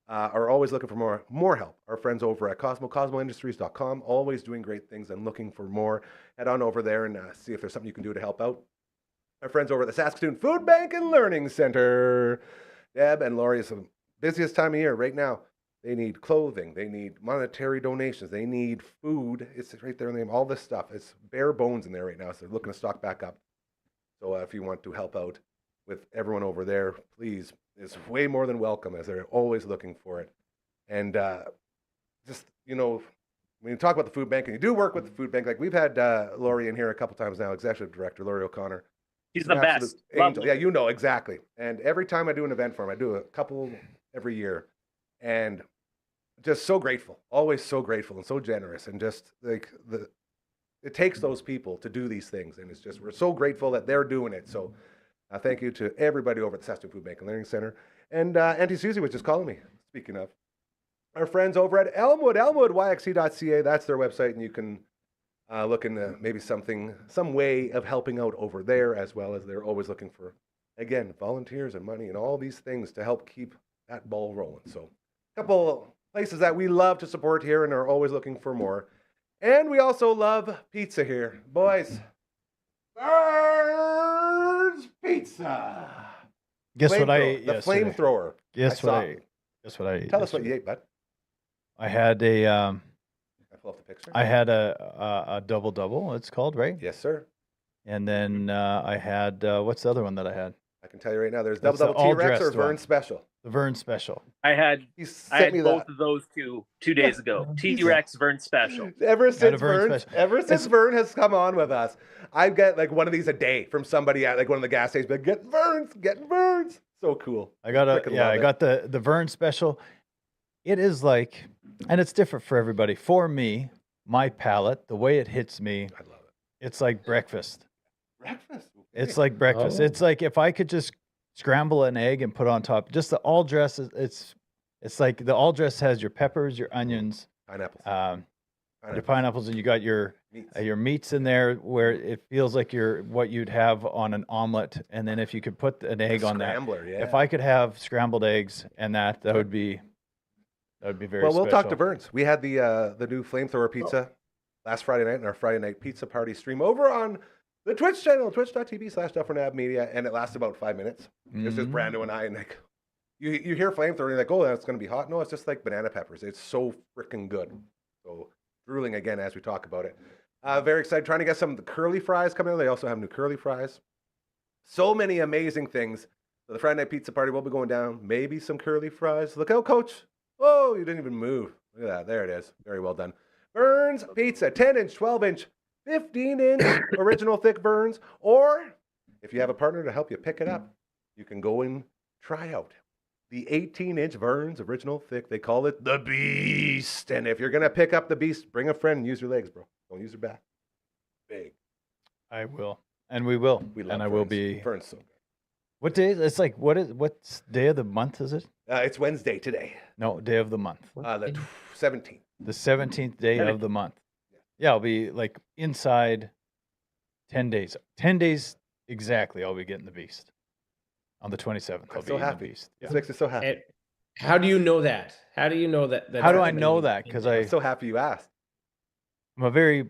are always looking for more help. Our friends over at cosmoindustries.com, always doing great things and looking for more. Head on over there and see if there's something you can do to help out. Our friends over at the Saskatoon Food Bank and Learning Center. Deb and Laurie, it's the busiest time of year right now. They need clothing. They need monetary donations. They need food. It's right there in the name. All this stuff. It's bare bones in there right now, so they're looking to stock back up. So if you want to help out with everyone over there, please, it's way more than welcome as they're always looking for it. And just, when you talk about the food bank and you do work with the food bank, like we've had Lori in here a couple times now, executive director Lori O'Connor. He's An the absolute best. angel. Lovely. Yeah, you know, exactly. And every time I do an event for him, I do a couple every year. And just so grateful, always so grateful and so generous. And just like it takes those people to do these things. And it's just, we're so grateful that they're doing it. So thank you to everybody over at the Saskatoon Food Bank and Learning Center. And Auntie Susie was just calling me, speaking of. Our friends over at elmwood.yxc.ca, that's their website. And you can look into maybe some way of helping out over there, as well as they're always looking for, again, volunteers and money and all these things to help keep that ball rolling. So a couple places that we love to support here and are always looking for more. And we also love pizza here. Boys, Burns Pizza. Guess what I ate The yesterday? flamethrower. Guess what I ate? Tell us what yesterday? you ate, bud. I had a I pull up the picture. I had a double. It's called, right? Yes, sir. And then I had what's the other one that I had? I can tell you right now, there's That's double the T-Rex or all-dressed Vern one. Special. The Vern Special. I had He sent me both that. of those 2 days ago. T-Rex Vern Special. Ever since Vern Vern, Special. ever since Vern has come on with us, I get like one of these a day from somebody at like one of the gas stations. Like, get Verns. So cool. I got Freaking love I it. got the Vern Special. It is like, and it's different for everybody. For me, my palate, the way it hits me, I love it. it's like breakfast. Breakfast. It's like breakfast. Oh. It's like if I could just scramble an egg and put on top, just the all dress. It's like the all dress has your peppers, your onions, Pineapples. your pineapples, and you got your meats in there, where it feels like what you'd have on an omelet. And then if you could put an egg on that, Scrambler, yeah. if I could have scrambled eggs and that would be very Well, we'll talk to special. Verns. We had the new flamethrower pizza last Friday night in our Friday night pizza party stream over on the Twitch channel, twitch.tv/Dufferin Ave Media, and it lasted about 5 minutes. It's just Brando and I, and like you hear flamethrower, and you're like, oh, that's going to be hot. No, it's just like banana peppers. It's so freaking good. So drooling again as we talk about it. Very excited. Trying to get some of the curly fries coming in. They also have new curly fries. So many amazing things. So the Friday night pizza party will be going down. Maybe some curly fries. Look out, Coach. Oh, you didn't even move. Look at that. There it is. Very well done. Burns Pizza, 10-inch, 12-inch, 15-inch original thick Burns. Or if you have a partner to help you pick it up, you can go and try out the 18-inch Burns original thick. They call it the Beast. And if you're going to pick up the Beast, bring a friend and use your legs, bro. Don't use your back. Big. I will, and we will, We love and I Ferns. will be. Ferns so good. What day? It's like what day of the month is it? It's Wednesday today, No, day of the month. the 17th. The 17th day of the month. Yeah, I'll be like inside 10 days. 10 days exactly. I'll be getting the Beast on the 27th. I'll I'm be so eating happy. the Beast. This makes me so happy. And how do you know that? How do you know that? How do I know that? Because I'm so happy you asked. I'm a very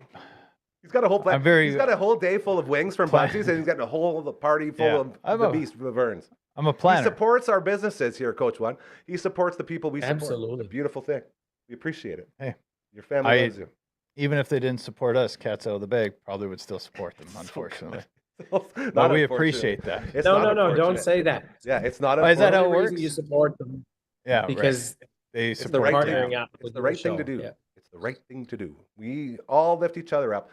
He's got a whole I'm very- he's got a whole day full of wings from Bunchies, and he's got a whole party full Yeah. of the Beast from the Verns. I'm a He planner. supports our businesses here, Coach One. He supports the people we support. Absolutely. It's a beautiful thing. We appreciate it. Hey. Your family loves you. Even if they didn't support us, cats out of the bag probably would still support them, unfortunately. Not But we unfortunate. appreciate that. It's No, not no, don't unfortunate. say that. Yeah, it's not. Why is that unfortunate. how it The only reason works? you support them Yeah, because they It's the support right them. thing. partnering up It's with the your right thing to show. do. Yeah. It's the right thing to do. We all lift each other up.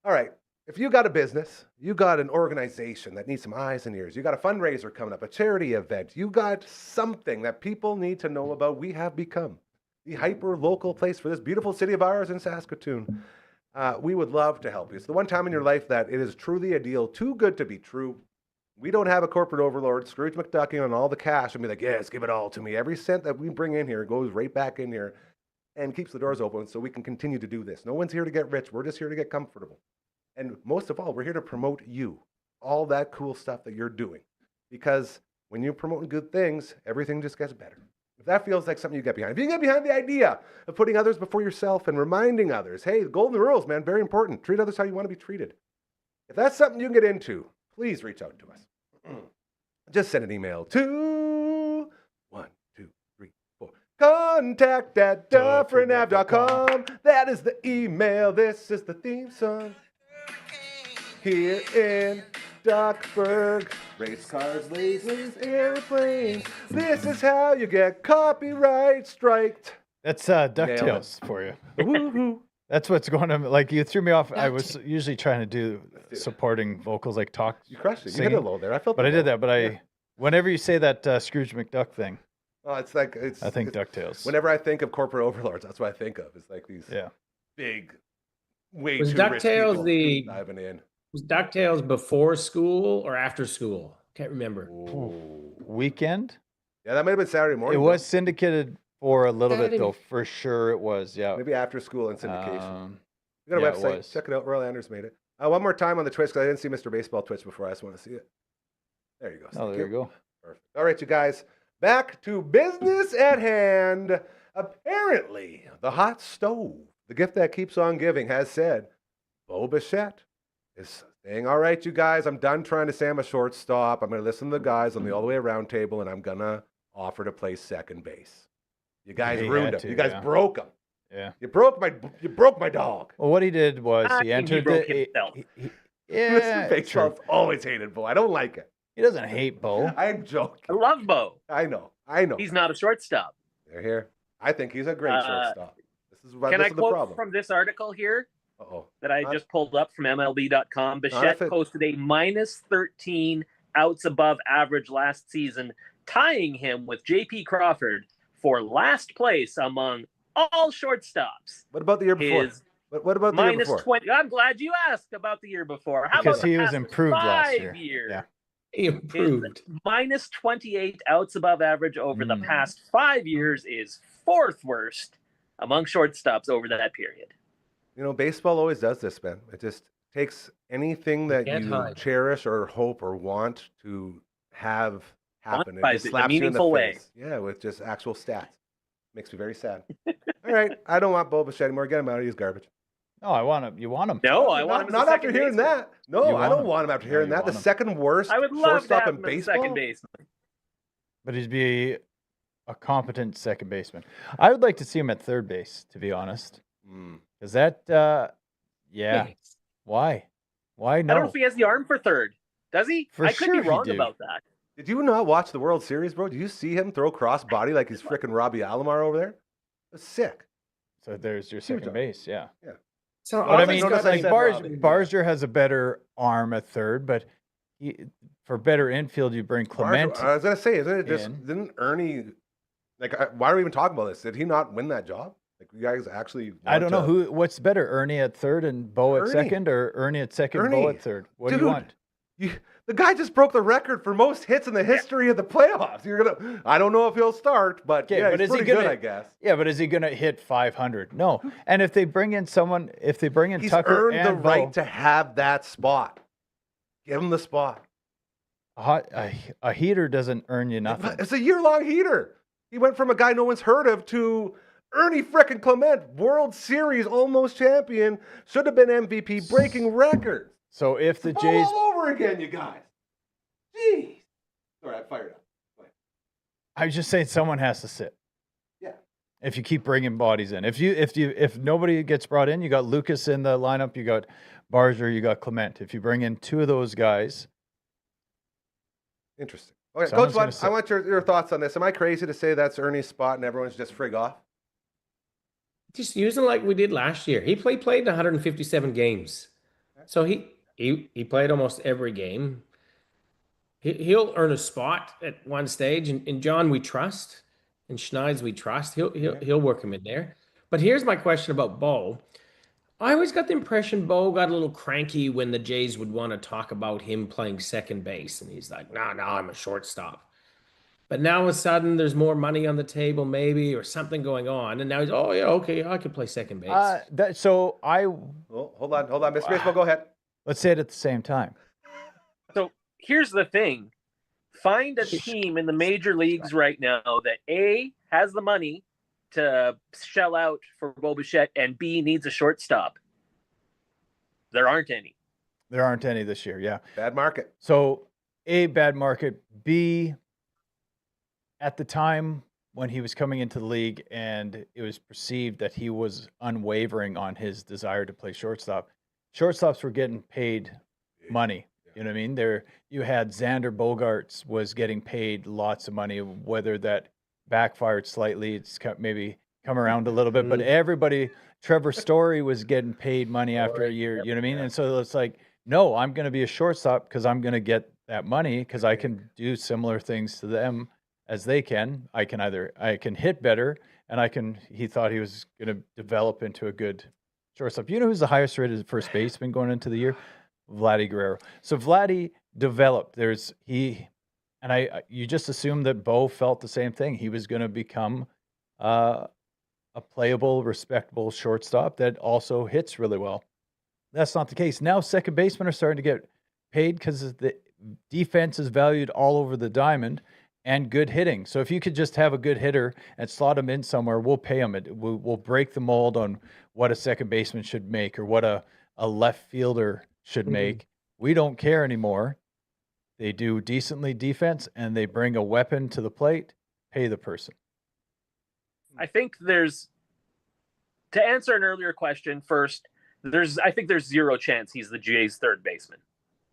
All right. If you got a business, you got an organization that needs some eyes and ears, you got a fundraiser coming up, a charity event, you got something that people need to know about, we have become the hyper-local place for this beautiful city of ours in Saskatoon. We would love to help you. It's the one time in your life that it is truly a deal too good to be true. We don't have a corporate overlord, Scrooge McDuck, on all the cash and be like, yes, give it all to me. Every cent that we bring in here goes right back in here and keeps the doors open so we can continue to do this. No one's here to get rich. We're just here to get comfortable. And most of all, we're here to promote you, all that cool stuff that you're doing. Because when you're promoting good things, everything just gets better. If that feels like something you get behind, if you get behind the idea of putting others before yourself and reminding others, hey, the golden rules, man, very important. Treat others how you want to be treated. If that's something you can get into, please reach out to us. Just send an email to contact@dufferinav.com. That is the email. This is the theme song. Here in Duckburg, race cars, lasers, airplanes. This is how you get copyright striked. That's DuckTales for you. Woohoo! That's what's going on. Like you threw me off. I was usually trying to do supporting vocals, like talk. You crushed it. You singing. hit a low there. I felt. But I did that. But Yeah. whenever you say that Scrooge McDuck thing, Oh, it's like I think DuckTales. Whenever I think of corporate overlords, that's what I think of. It's like these big, way Was too rich DuckTales people diving in. Was DuckTales before school or after school? Can't remember. Weekend. Yeah, that might have been Saturday morning. It was syndicated for a little bit, Saturday. though. For sure, it was. Yeah. Maybe after school and syndication. We got a yeah, it website. was. Check it out. Earl Anders made it. One more time on the Twitch because I didn't see Mr. Baseball Twitch before. I just want to see it. There you go. Oh, there you go. Perfect. All right, you guys. Back to business at hand. Apparently, the hot stove, the gift that keeps on giving, has said, Bo Bichette is saying, all right, you guys, I'm done trying to say I'm a shortstop. I'm going to listen to the guys on the all the way around table, and I'm going to offer to play second base. You guys He ruined had him. You to, guys yeah. broke him. Yeah. You broke my dog. Well, what he did was I he think entered broke the. himself. Yeah, Mr. Baseball's true. always hated Bo. I don't like it. He doesn't hate Bo. I'm joking. I love Bo. I know. He's not a shortstop. They're here. I think he's a great shortstop. This is Can I the quote problem. from this article here Uh-oh. that I just pulled up from MLB.com? Bichette posted a minus 13 outs above average last season, tying him with J.P. Crawford for last place among all shortstops. What about the year before? His What about the year minus before? 20. I'm glad you asked about the year before. How Because about he the was past improved last 5 year. years? Yeah. He improved. Minus 28 outs above average over the past 5 years is fourth worst among shortstops over that period. You know, baseball always does this, man. It just takes anything that can't you hide. cherish or hope or want to have happen. It Quantifies just it in a slaps you in the meaningful way. face. Yeah, with just actual stats. Makes me very sad. All right, I don't want Bo Bichette anymore. Get him out. He's garbage. No, I want him. You want him? No, I want him as a Not after second hearing baseman. that. No, You I want don't him. want him after No, hearing you that. The want him. second worst I would love to shortstop have in him as a baseball. second baseman. But he'd be a competent second baseman. I would like to see him at third base, to be honest. Because that, why? Why I don't know no? if he has the arm for third. Does he? For I could sure be he wrong do. about that. Did you not watch the World Series, bro? Did you see him throw cross body like he's freaking Robbie Alomar over there? That's sick. So there's your Huge second arm. base, yeah. So But I all mean, he's notice got I like said Robbie. Barger has a better arm at third, but for better infield, you bring Clement. I was gonna say, isn't it just in. didn't Ernie? Like, why are we even talking about this? Did he not win that job? Like, you guys actually? I don't know want what's better, Ernie at third and Bo at Ernie. second, or Ernie at second, Bo Ernie. at third. What Dude, do you want? the guy just broke the record for most hits in the history of the playoffs. You're gonna. I don't know if he'll start, but Okay, yeah, but he's is he pretty good, gonna- I guess. Yeah, but is he going to hit 500? No. And if they bring in someone, if they bring in He's Tucker earned the and Bo, right to have that spot. Give him the spot. a heater doesn't earn you nothing. It's a year-long heater. He went from a guy no one's heard of to Ernie frickin' Clement, World Series almost champion, should have been MVP, breaking records. So if the All Jays, over again, you guys. Jeez. All right, fired up. Go ahead. I was just saying someone has to sit. Yeah. If you keep bringing bodies in, if nobody gets brought in, you got Lucas in the lineup, you got Barger, you got Clement. If you bring in two of those guys, Interesting. Okay, Someone's Coach gonna Bud, sit. I want your thoughts on this. Am I crazy to say that's Ernie's spot and everyone's just frig off? just using like we did last year. He played in 157 games, so he played almost every game. He'll earn a spot at one stage, and John we trust, and Schneids we trust. He'll work him in there. But here's my question about Bo. I always got the impression Bo got a little cranky when the Jays would want to talk about him playing second base, and he's like, "No, I'm a shortstop." But now all of a sudden, there's more money on the table, maybe, or something going on, and now he's, "Oh yeah, okay, I could play second base." Oh, hold on, Mr. Baseball, go ahead. let's say it at the same time. So here's the thing. Find a team in the major leagues right now that A, has the money to shell out for Bo Bichette, and B, needs a shortstop. There aren't any. There aren't any this year, yeah. Bad market. So A, bad market. B, at the time when he was coming into the league and it was perceived that he was unwavering on his desire to play shortstop, shortstops were getting paid money. You know what I mean? You had Xander Bogaerts was getting paid lots of money, whether that backfired slightly. It's maybe come around a little bit, but everybody, Trevor Story was getting paid money after a year. You know what I mean? And so it's like, no, I'm going to be a shortstop because I'm going to get that money because I can do similar things to them as they can. I can hit better, and he thought he was going to develop into a good shortstop. You know who's the highest rated first baseman going into the year? Vladdy Guerrero. So Vladdy developed. You just assumed that Bo felt the same thing. He was going to become a playable, respectable shortstop that also hits really well. That's not the case. Now second basemen are starting to get paid because the defense is valued all over the diamond and good hitting. So if you could just have a good hitter and slot him in somewhere, we'll pay him. We'll break the mold on what a second baseman should make or what a left fielder should make. We don't care anymore. They do decently defense and they bring a weapon to the plate, pay the person. I think to answer an earlier question first, I think there's zero chance he's the Jays' third baseman.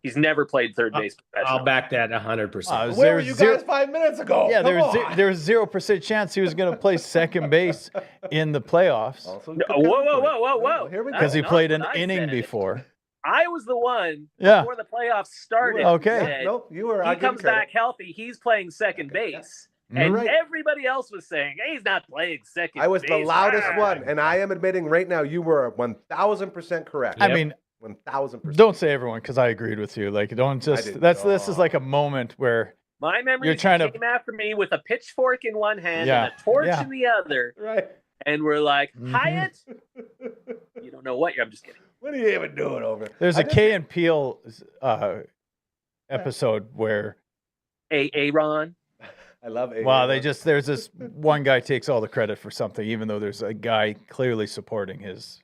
He's never played third base professionally. I'll back that 100%. Where were you guys 5 minutes ago? Yeah, there was 0% chance he was going to play second base in the playoffs. Whoa. Here we go. Because he played an inning before. I was the one before the playoffs started. Okay. No, you were. He comes back healthy. He's playing second base. And everybody else was saying, hey, he's not playing second base. I was the loudest one, and I am admitting right now you were 1,000% correct. I mean, 1,000%. don't say everyone because I agreed with you. Like, don't just. This is like a moment where my memory you're trying came after me with a pitchfork in one hand and a torch in the other. Right. And we're like, Hyatt, you don't know what I'm just kidding. What are you even doing over? There's a Key and Peele episode where Aaron. I love it. Well, there's this one guy takes all the credit for something, even though there's a guy clearly supporting his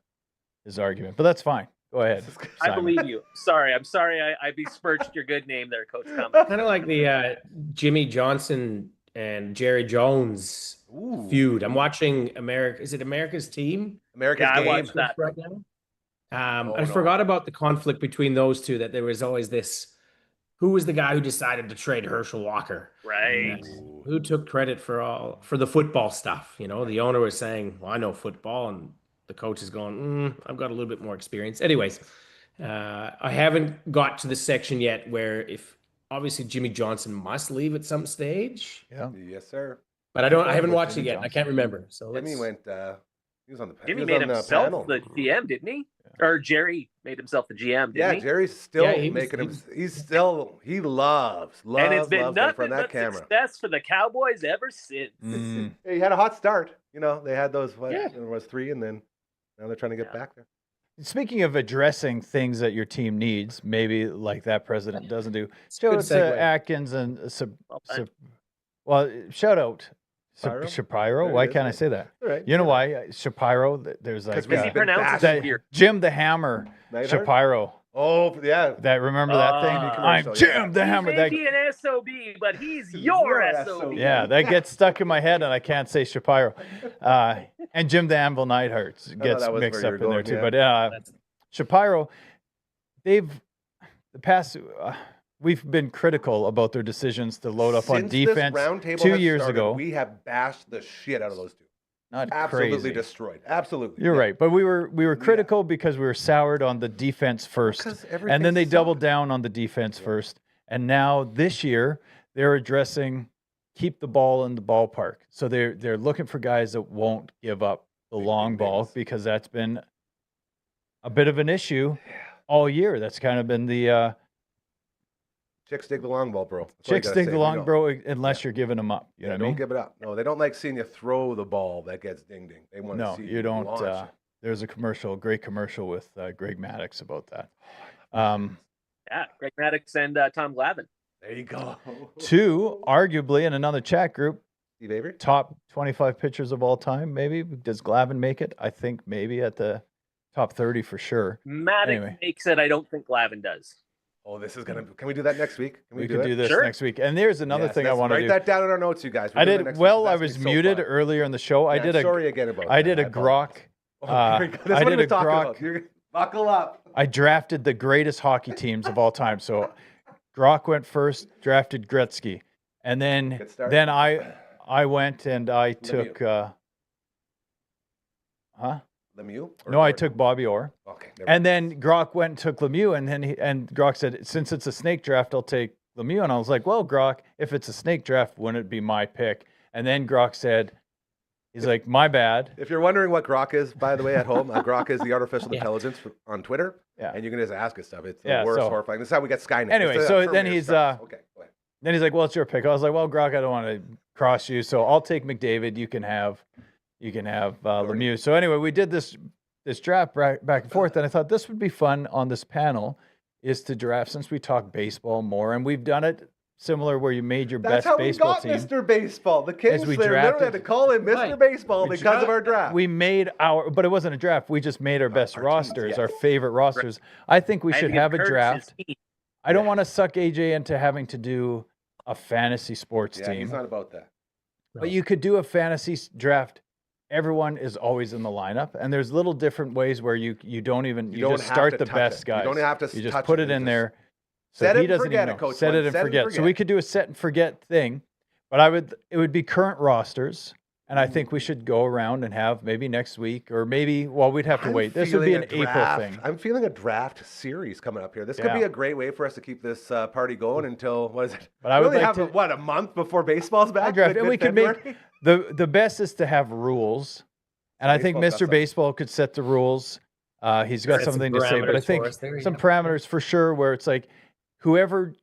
argument. But that's fine. Go ahead. I believe you. I'm sorry I besmirched your good name there, Coach Tom. Kind of like the Jimmy Johnson and Jerry Jones feud. I'm watching Is it America's Team? America's Game. I watched that right now. I forgot about the conflict between those two, that there was always this, who was the guy who decided to trade Herschel Walker? Right. Who took credit for the football stuff? You know, the owner was saying, well, I know football, and the coach is going, I've got a little bit more experience. Anyways, I haven't got to the section yet where obviously Jimmy Johnson must leave at some stage. Yeah. Yes, sir. But I haven't watched it yet. I can't remember. So Jimmy went. He was on the panel. Jimmy made himself the GM, didn't he? Or Jerry made himself the GM, didn't he? Jerry's still making him. He loves, and it's been nothing that but camera. Success for the Cowboys ever since. He had a hot start. You know, they had those. There was 3, and then now they're trying to get back there. Speaking of addressing things that your team needs, maybe like that president doesn't do. Shout out to segue. Atkins and shout out Shapiro. Why can't I say that? Right. You know why Shapiro? There's like Because he pronounces it weird. Jim the Hammer Neidhart? Shapiro. Oh yeah. That remember that thing? I'm Jim the Hammer. He may be an SOB, but he's your SOB. Yeah, that gets stuck in my head, and I can't say Shapiro. And Jim the Anvil Neidhart gets mixed up in there too. But Shapiro, we've been critical about their decisions to load up on defense. 2 years ago, we have bashed the shit out of those two. Not absolutely crazy. Destroyed. Absolutely. You're right, but we were critical because we were soured on the defense first, and then they doubled down on the defense first, and now this year they're addressing keep the ball in the ballpark. So they're looking for guys that won't give up the long ball because that's been a bit of an issue all year. That's kind of been the chicks dig the long ball, bro. Chicks dig the long ball unless you're giving them up. You know what I mean? Don't give it up. No, they don't like seeing you throw the ball that gets ding. They want to see you don't. Launch it. There's a great commercial with Greg Maddux about that. Greg Maddux and Tom Glavine. There you go. 2, arguably in another chat group, Steve Avery? top 25 pitchers of all time. Maybe does Glavine make it? I think maybe at the top 30 for sure. Maddux makes it. I don't think Glavine does. Oh, this is gonna. Can we do that next week? We could do this next week. And there's another thing I want to do. Write that down in our notes, you guys. I was muted earlier in the show. I did sorry again about that. I did a grok. I did a grok. Buckle up. I drafted the greatest hockey teams of all time. So Grok went first, drafted Gretzky, and then I went and I took Lemieux? Or No, I Gordon? took Bobby Orr. Okay. And then Grok went and took Lemieux, and then Grok said, since it's a snake draft, I'll take Lemieux. And I was like, well, Grok, if it's a snake draft, wouldn't it be my pick? And then Grok said, he's like, my bad. If you're wondering what Grok is, by the way, at home, Grok is the artificial intelligence on Twitter. Yeah. And you can just ask us stuff. It's the Yeah, worst, so- horrifying. This is how we get Skynet. Anyway, It's so from then your he's, stars. Okay, go ahead. Then he's like, well, it's your pick. I was like, well, Grok, I don't want to cross you, so I'll take McDavid. You can have Lemieux. So anyway, we did this draft back and forth, and I thought this would be fun on this panel is to draft, since we talk baseball more, and we've done it similar where you made your That's best how we baseball got team. Mr. Baseball. The Kings we literally had drafted- to call him Mr. Right. Baseball We because of our draft. We made but it wasn't a draft. We just made our best our teams, rosters, yes. our favorite rosters. I think we I had should to give have a Curtis his draft. team. I don't want to suck AJ into having to do a fantasy sports Yeah, team. he's not about that. But you could do a fantasy draft. Everyone is always in the lineup, and there's little different ways where you don't even You don't just have start to the touch best it. guys. You don't have to You just touch put it it and in just there. So set it he and doesn't forget even it, know. Coach Set Flynn. it and Set it and forget. So forget. we could do a set and forget thing, but it would be current rosters, and I think we should go around and have maybe next week or maybe we'd have to I'm wait. This would be an feeling a April draft. thing. I'm feeling a draft series coming up here. This could be Yeah. a great way for us to keep this party going until what is it? But I we would only like have to- a month before baseball's back. draft, and we could make mid-February? the best is to have rules, and I think Baseball's got Mr. some. Baseball could set the rules. He's got Set some something to say, but I parameters think for us. There you some go. parameters for sure, where it's like whoever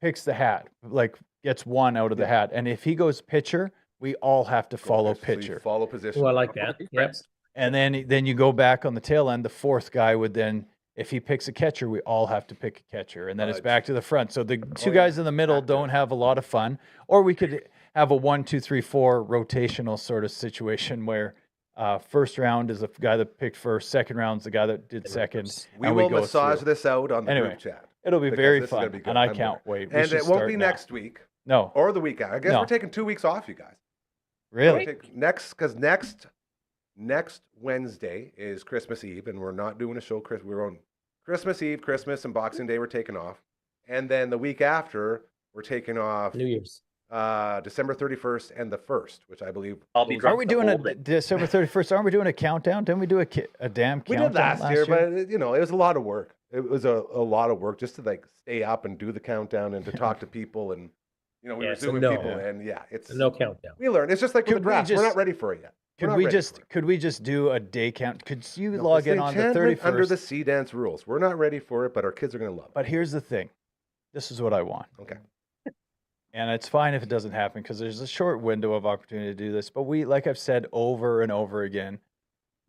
picks the hat, like gets one out of the hat, and if he goes pitcher, we all have to follow So you pitcher, follow position. Oh, I like that. Yep. and then you go back on the tail end. The fourth guy would then. If he picks a catcher, we all have to pick a catcher, and then it's Fudge. back to the front. So the two yeah. guys in the middle Active. don't have a lot of fun, or we could have a 1, 2, 3, 4 rotational sort of situation where first round is the guy that picked first, second round's the guy that did second. We and will go massage through. this out on the Anyway, group chat. It'll be because very this is gonna fun, be good. and I I'm can't there. wait. We And should it won't start be now. next week No, or the week after. I guess No. we're taking 2 weeks off, you guys. really. Take next Wednesday is Christmas Eve, and we're not doing a show. We're on Christmas Eve, Christmas, and Boxing Day. We're taking off, and then the week after we're taking off New Year's. December 31st and the 1st, which I believe I'll be those- drunk Aren't we the doing whole a day. December 31st? Aren't we doing a countdown? Didn't we do a damn We countdown did last year, but it was a lot of work. It was a lot of work just to like stay up and do the countdown and to talk to people, and we Yeah, were it's a zooming no. people, and it's No countdown. we learned. It's just like with the Could we draft. We're just- not ready for it yet. We're Could not we ready just for it. do a day count? Could you No, log it's in the on the enchantment 31st? under the sea dance rules. We're not ready for it, but our kids are going to love it. But here's the thing. This is what I want. Okay. And it's fine if it doesn't happen because there's a short window of opportunity to do this. But like I've said over and over again,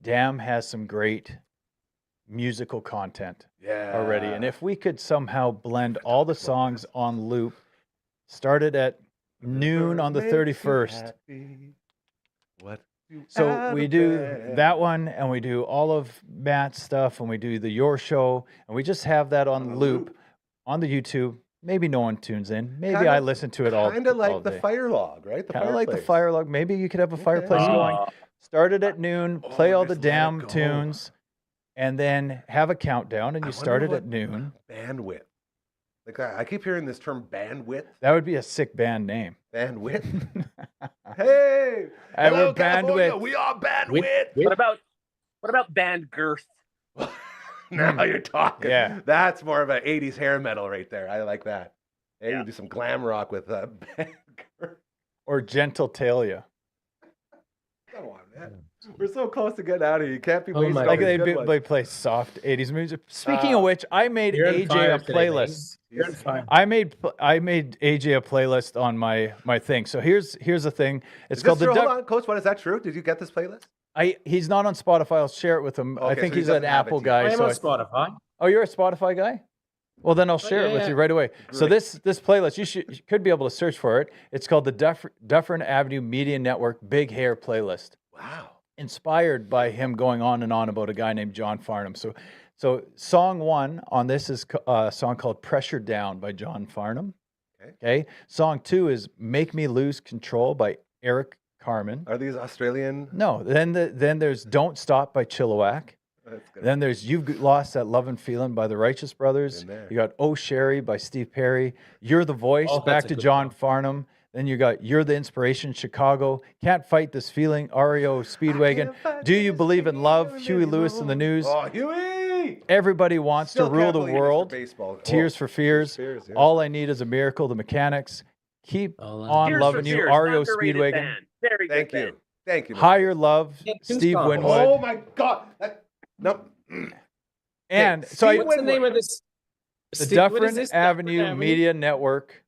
Damn has some great musical content Yeah. already. And if we could somehow blend all the songs on loop, started at noon on the Makes you 31st. happy, what you So out we of do bed. that one, and we do all of Matt's stuff, and we do the Your Show, and we just have that on a loop on the YouTube. Maybe no one tunes in. Maybe Kinda- I listen to it all. Kind of like all the day. fire log, right? Kind of like the fireplace. fire log. Maybe you could have a Okay. fireplace going. Oh, Started at noon, play Oh, all the just let it damn go. tunes, and then have a countdown. And I you wonder started what at noon. Bandwidth. Like I keep hearing this term bandwidth. That would be a sick band name. Bandwidth. Hey, And hello, we're California. bandwidth. We are bandwidth. what about band girth? Now you're talking. Yeah. That's more of an 80s hair metal right there. I like that. Hey, Yeah. you do some glam rock with band. Or Gentle Talia. Come on, man. We're so close to getting out of here. You can't be Oh wasting my all Like these they, good ones. they play soft 80s music. Speaking of which, I made You're on AJ fire a today, playlist. Mace. You're on fire. I made AJ a playlist on my thing. So here's the thing. It's Is called this the true? Hold Duck. on, Coach. What is that true? Did you get this playlist? He's not on Spotify. I'll share it with him. I Okay, think so he he's an doesn't have it Apple yet. guy. I am So on Spotify. oh, you're a Spotify guy? Well, then I'll share it with yeah. you right away. So Great. this playlist, you could be able to search for it. It's called the Dufferin Avenue Media Network Big Hair Playlist. Wow. Inspired by him going on and on about a guy named John Farnham. So song one on this is a song called Pressure Down by John Farnham. Okay. Song two is Make Me Lose Control by Eric Carmen. Are these Australian? No, then there's Don't Stop by Chilliwack. That's good. Then there's You've Lost That Love and Feeling by the Righteous Brothers. In there. You got Oh Sherry by Steve Perry. You're the Voice, Oh, back that's a to good John one. Farnham. Then you got You're the Inspiration, Chicago, Can't Fight This Feeling, REO Speedwagon, Do You Believe in Love, Huey Lewis and the News, Oh, Huey! Everybody Wants Still to Rule can't the believe it's for World, baseball. Tears Oh, for Fears, Fears, yeah. All I Need Is a Miracle, The Mechanics, Keep All I On Tears Loving for You, Fears, REO underrated Speedwagon, band. Very good Thank band. you. Thank you. Mr. Higher Love, Yeah, two Steve songs. Winwood. Oh my God. Nope. And Okay, so I, Steve What's the name of this? the Steve- what is Dufferin this? Avenue Dufferin Media Network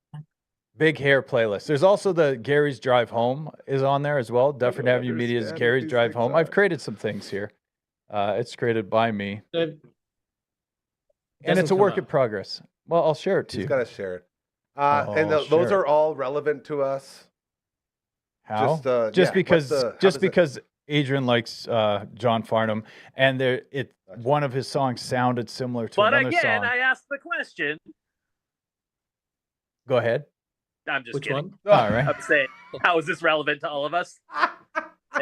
Big Hair playlist. There's also the Gary's Drive Home is on there as well. Dufferin don't Avenue Media's understand Gary's what these Drive things Home. are. I've created some things here. It's created by me, It and it's a doesn't work come in progress. Well, I'll share it to He's you. got to share it. Oh, Those share are all relevant to us. How? Just, yeah, Just what's because the- how just does it- because Adrian likes John Farnham, and one of his songs sounded similar to But another again, song. I asked the question. Go ahead. I'm just Which kidding. one? All right. I'm saying, how is this relevant to all of us?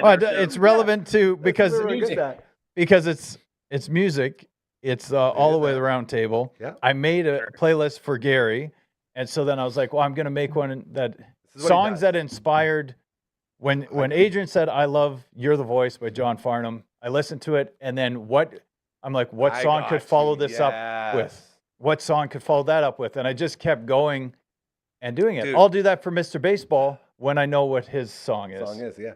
Well, it's relevant to because That's what we're good music. at. because it's music. It's all the way to the round table. Yeah. I made a playlist for Gary, and so then I was like, well, I'm going to make one that This is what he songs does. that inspired. When Adrian said, "I love You're the Voice" by John Farnham, I listened to it, and then what I song got could follow you, this up with? yes. What song could follow that up with? And I just kept going and doing it. Dude. I'll do that for Mr. Baseball when I know what his song is. Song is, yeah.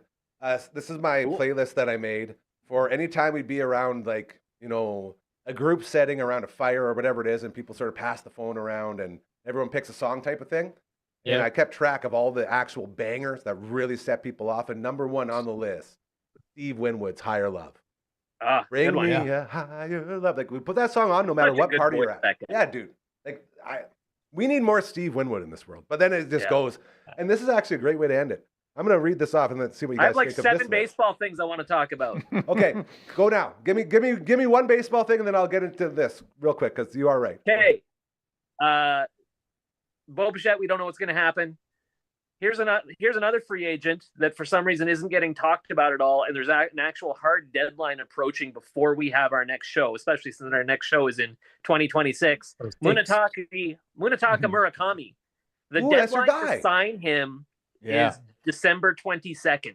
This is my playlist that I made for any time we'd be around, like, a group setting around a fire or whatever it is, and people sort of pass the phone around and everyone picks a song type of thing. And Yeah. I kept track of all the actual bangers that really set people off. And number one on the list, Steve Winwood's Higher Love. Bring Good one. me Yeah. a higher love. Like, we put that song on no matter Such a what good party you're voice, at. that guy. Yeah, dude. Like, we need more Steve Winwood in this world. But then it just Yeah. goes. And this is actually a great way to end it. I'm going to read this off and then see what you I guys have like think of 7 this list. baseball things I want to talk about. Okay, go now. Give me one baseball thing, and then I'll get into this real quick because you are right. Okay. Bo Bichette, we don't know what's going to happen. Here's another free agent that for some reason isn't getting talked about at all, and there's an actual hard deadline approaching before we have our next show, especially since our next show is in 2026. Munetaka Murakami. The Ooh, that's your deadline guy. to sign him Yeah. is December 22nd.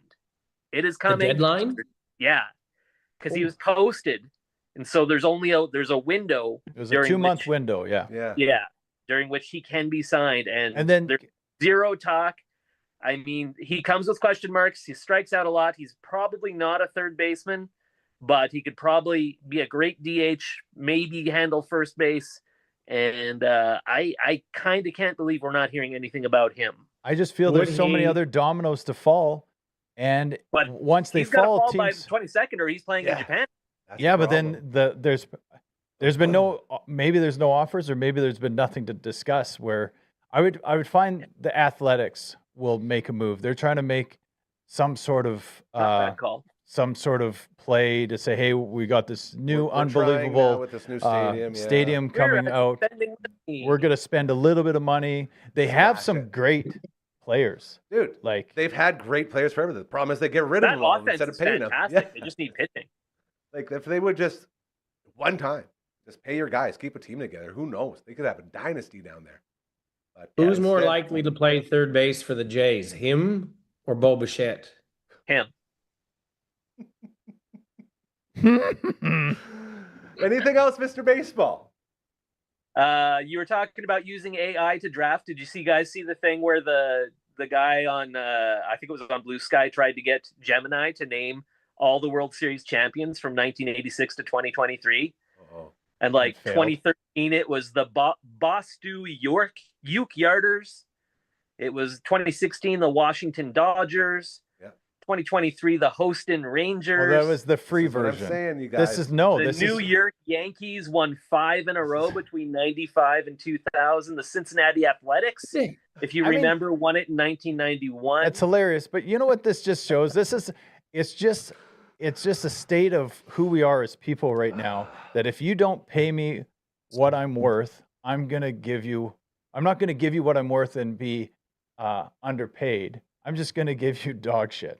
It is The coming. deadline? Yeah, because he was posted, and so there's a window. It was a during 2-month which- window. Yeah. Yeah. Yeah, during which he can be signed, And then there's zero talk. I mean, he comes with question marks. He strikes out a lot. He's probably not a third baseman, but he could probably be a great DH, maybe handle first base. And I kind of can't believe we're not hearing anything about him. I just feel Would there's so many he- other dominoes to fall, and But once they He's got to fall, fall by the teams. 22nd, or he's playing in Yeah. Japan. That's Yeah, the but then there's been maybe there's no offers, or maybe there's been nothing to discuss. Where I would find the Athletics will make a move. They're trying to make some sort of Not bad call. play to say, hey, we got this new We're trying now unbelievable with this new stadium. yeah. stadium coming We're out. spending money. We're gonna spend a little bit of money. They have Smash some it. great players. Dude, Like they've had great players forever. The problem is they get rid of That them all offense instead of is paying them. fantastic. Yeah. They just need pitching. Like, if they would just one time just pay your guys, keep a team together. Who knows? They could have a dynasty down there. But Who's more instead- likely to play third base for the Jays, him or Bo Bichette? Him. Anything else, Mr. Baseball? You were talking about using AI to draft. Did you guys see the thing where the guy on I think it was on Blue Sky tried to get Gemini to name all the World Series champions from 1986 to 2023, Oh, and like failed. 2013 it was the Boston Uke Yarders. It was 2016 the Washington Dodgers. Yeah. 2023 the Houston well, Rangers. that was the free this is what I'm version. saying, you guys. This is no. The This New is York Yankees won 5 in a row between 95 and 2000. The Cincinnati Athletics, if you I mean- remember, won it in 1991. It's hilarious. But you know what this just shows? It's just a state of who we are as people right now. That if you don't pay me what I'm worth, I'm not gonna give you what I'm worth and be underpaid. I'm just gonna give you dog shit.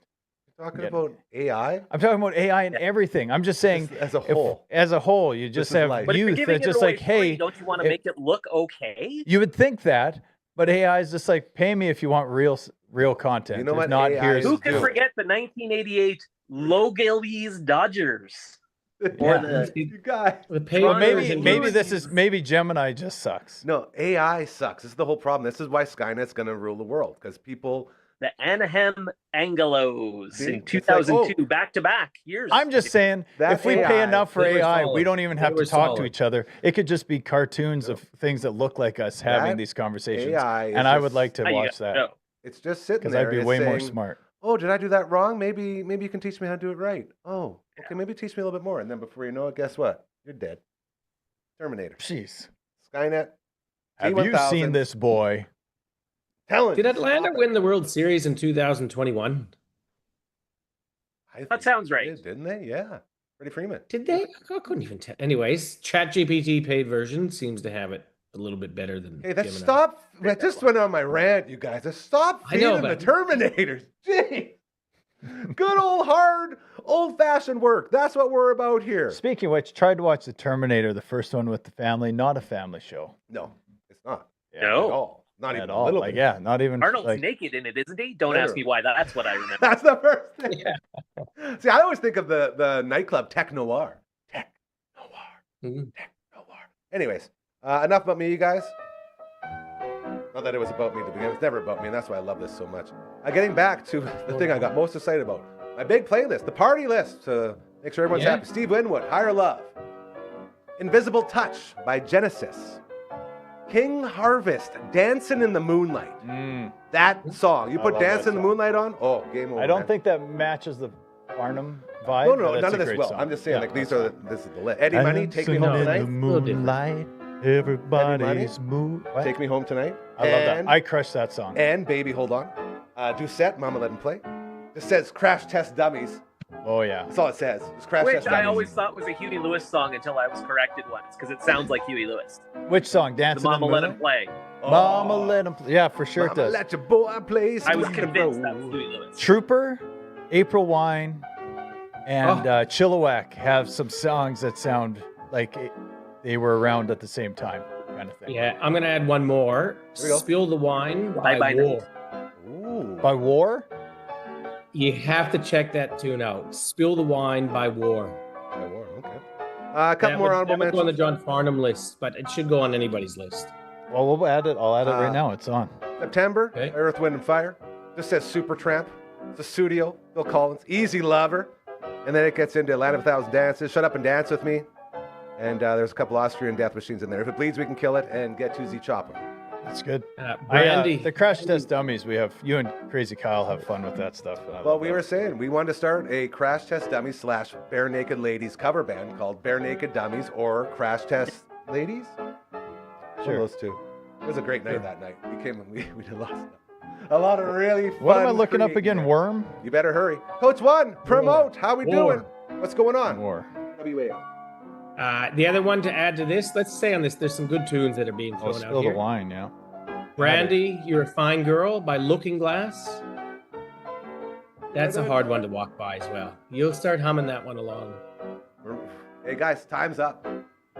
You're talking Yeah. about AI I'm talking about AI and everything. I'm just saying, as a if- whole. as a whole, you just is have life. but if you're youth giving that's it just away like, free, hey, don't you want to if- make it look okay? you would think that, but AI is just like, pay me if you want real content. You know There's what not AI here's is Who can doing? forget the 1988 Logalese Dodgers? Or Yeah. the You guys. The pay Well, version maybe Gemini just sucks. No, AI sucks. This is the whole problem. This is why Skynet's going to rule the world, because people. Anaheim Angelos See? in It's like, 2002, back-to-back years. I'm just saying, That if we pay AI, enough for they were AI, we solid. don't even They have to were talk to solid. each other. It could just be cartoons of things that look like us having That these conversations. AI is And I just- would like to There you watch go. that No. It's just sitting because there. I'd be It's way more saying, smart. oh, did I do that wrong? Maybe you can teach me how to do it right. Oh, okay, maybe teach me a little bit more. And then before you know it, guess what? You're dead. Terminator. Jeez. Skynet. Have you T1000. seen this boy? Telling Did you, Atlanta stop it. win the World Series in 2021? I That think sounds they right. did, didn't they? Yeah. Freddie Freeman. Did they? I couldn't even tell. Anyways, ChatGPT paid version seems to have it a little bit better than Hey, that Gemini. stop. I just went on my rant, you guys. Just stop I know, feeding the but- Terminators. Gee. Good old hard, old-fashioned work. That's what we're about here. Speaking of which, tried to watch The Terminator, the first one with the family. Not a family show No, it's not. Yeah, No. At all. Not even at a all. little Like, bit. yeah, not even. Arnold's like, naked in it, isn't he? Don't ask me why. That's what I remember. That's the first thing. Yeah. See, I always think of the nightclub Tech Noir. Tech Noir. Mhm. Tech Noir. Anyways, enough about me, you guys. Not that it was about me to begin with. It's never about me, and that's why I love this so much. Getting back to the thing I got most excited about. My big playlist, the party list, to make sure everyone's Yeah. happy. Steve Winwood, Higher Love. Invisible Touch by Genesis. King Harvest, Dancing in the Moonlight. That song. You I put love that Dancing in the song. Moonlight on, oh, game over. I don't man. think that matches the Farnham vibe. No, but no, that's none a of this great will. song. I'm just saying, Yeah, like, these that's are fine. this is the list. Eddie Money, Take Me Dancing Home in Tonight. the moonlight, everybody's mood. What? Take Me Home Tonight. I love that. And- I crushed that song. And Baby Hold On. Doucette, Mama Let Him Play. It says Crash Test Dummies. Oh yeah. That's all it says. It's Crash Which Test I Dummies. always thought was a Huey Lewis song until I was corrected once, because it sounds like Huey Lewis. Which song? The Dancing in Mama the Let Him Moonlight? Play. Mama let him. Yeah, for sure Mama it does. let your boy play. I was sweet convinced and that was roll. Huey Lewis. Trooper, April Wine, and Chilliwack have some songs that sound like they were around at the same time, kind of thing. Yeah, I'm gonna add one more. Here we go. Spill the Wine by Bye-bye War. Ooh. By War? You have to check that tune out. Spill the Wine by War. By War, okay. A couple more honorable that would go on the mentions. John Farnham list, but it should go on anybody's list. Well, we'll add it. I'll add it right now. It's on. September, Okay. Earth, Wind, and Fire. Just says Supertramp. Sussudio, Phil Collins, Easy Lover. And then it gets into Land of a Thousand Dances, Shut Up and Dance With Me. And there's a couple Austrian death machines in there. If it bleeds, we can kill it, and Get to Z Chopper. That's good. Brandy. The Crash Test Dummies, we have, you and Crazy Kyle have fun with that stuff. I Well, love we that. were saying we wanted to start a Crash Test Dummies / Bare Naked Ladies cover band called Bare Naked Dummies or Crash Test Ladies. One Sure. of those two. It was a great night that night. We did lots of stuff. A lot of really fun. What am I looking up creative again? stuff. Worm? You better hurry. Coach One, promote. How we War. doing? What's going on? War. WA. The other one to add to this, let's say on this, there's some good tunes that are being Oh, thrown out Spill the here. Wine, yeah. Brandy, You're a Fine Girl by Looking Glass. That's a hard one to walk by as well. You'll start humming that one along. Hey guys, time's up.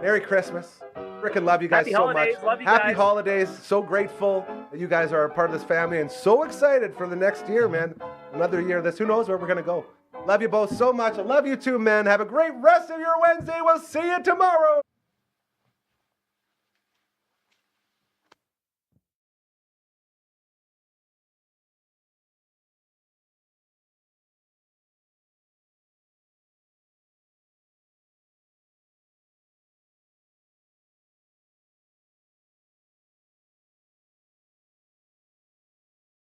Merry Christmas. Frickin' love you guys Happy so holidays. much. Love you Happy guys. holidays. So grateful that you guys are a part of this family and so excited for the next year, man. Another year of this. Who knows where we're gonna go. Love you both so much. I love you too, men. Have a great rest of your Wednesday. We'll see you tomorrow.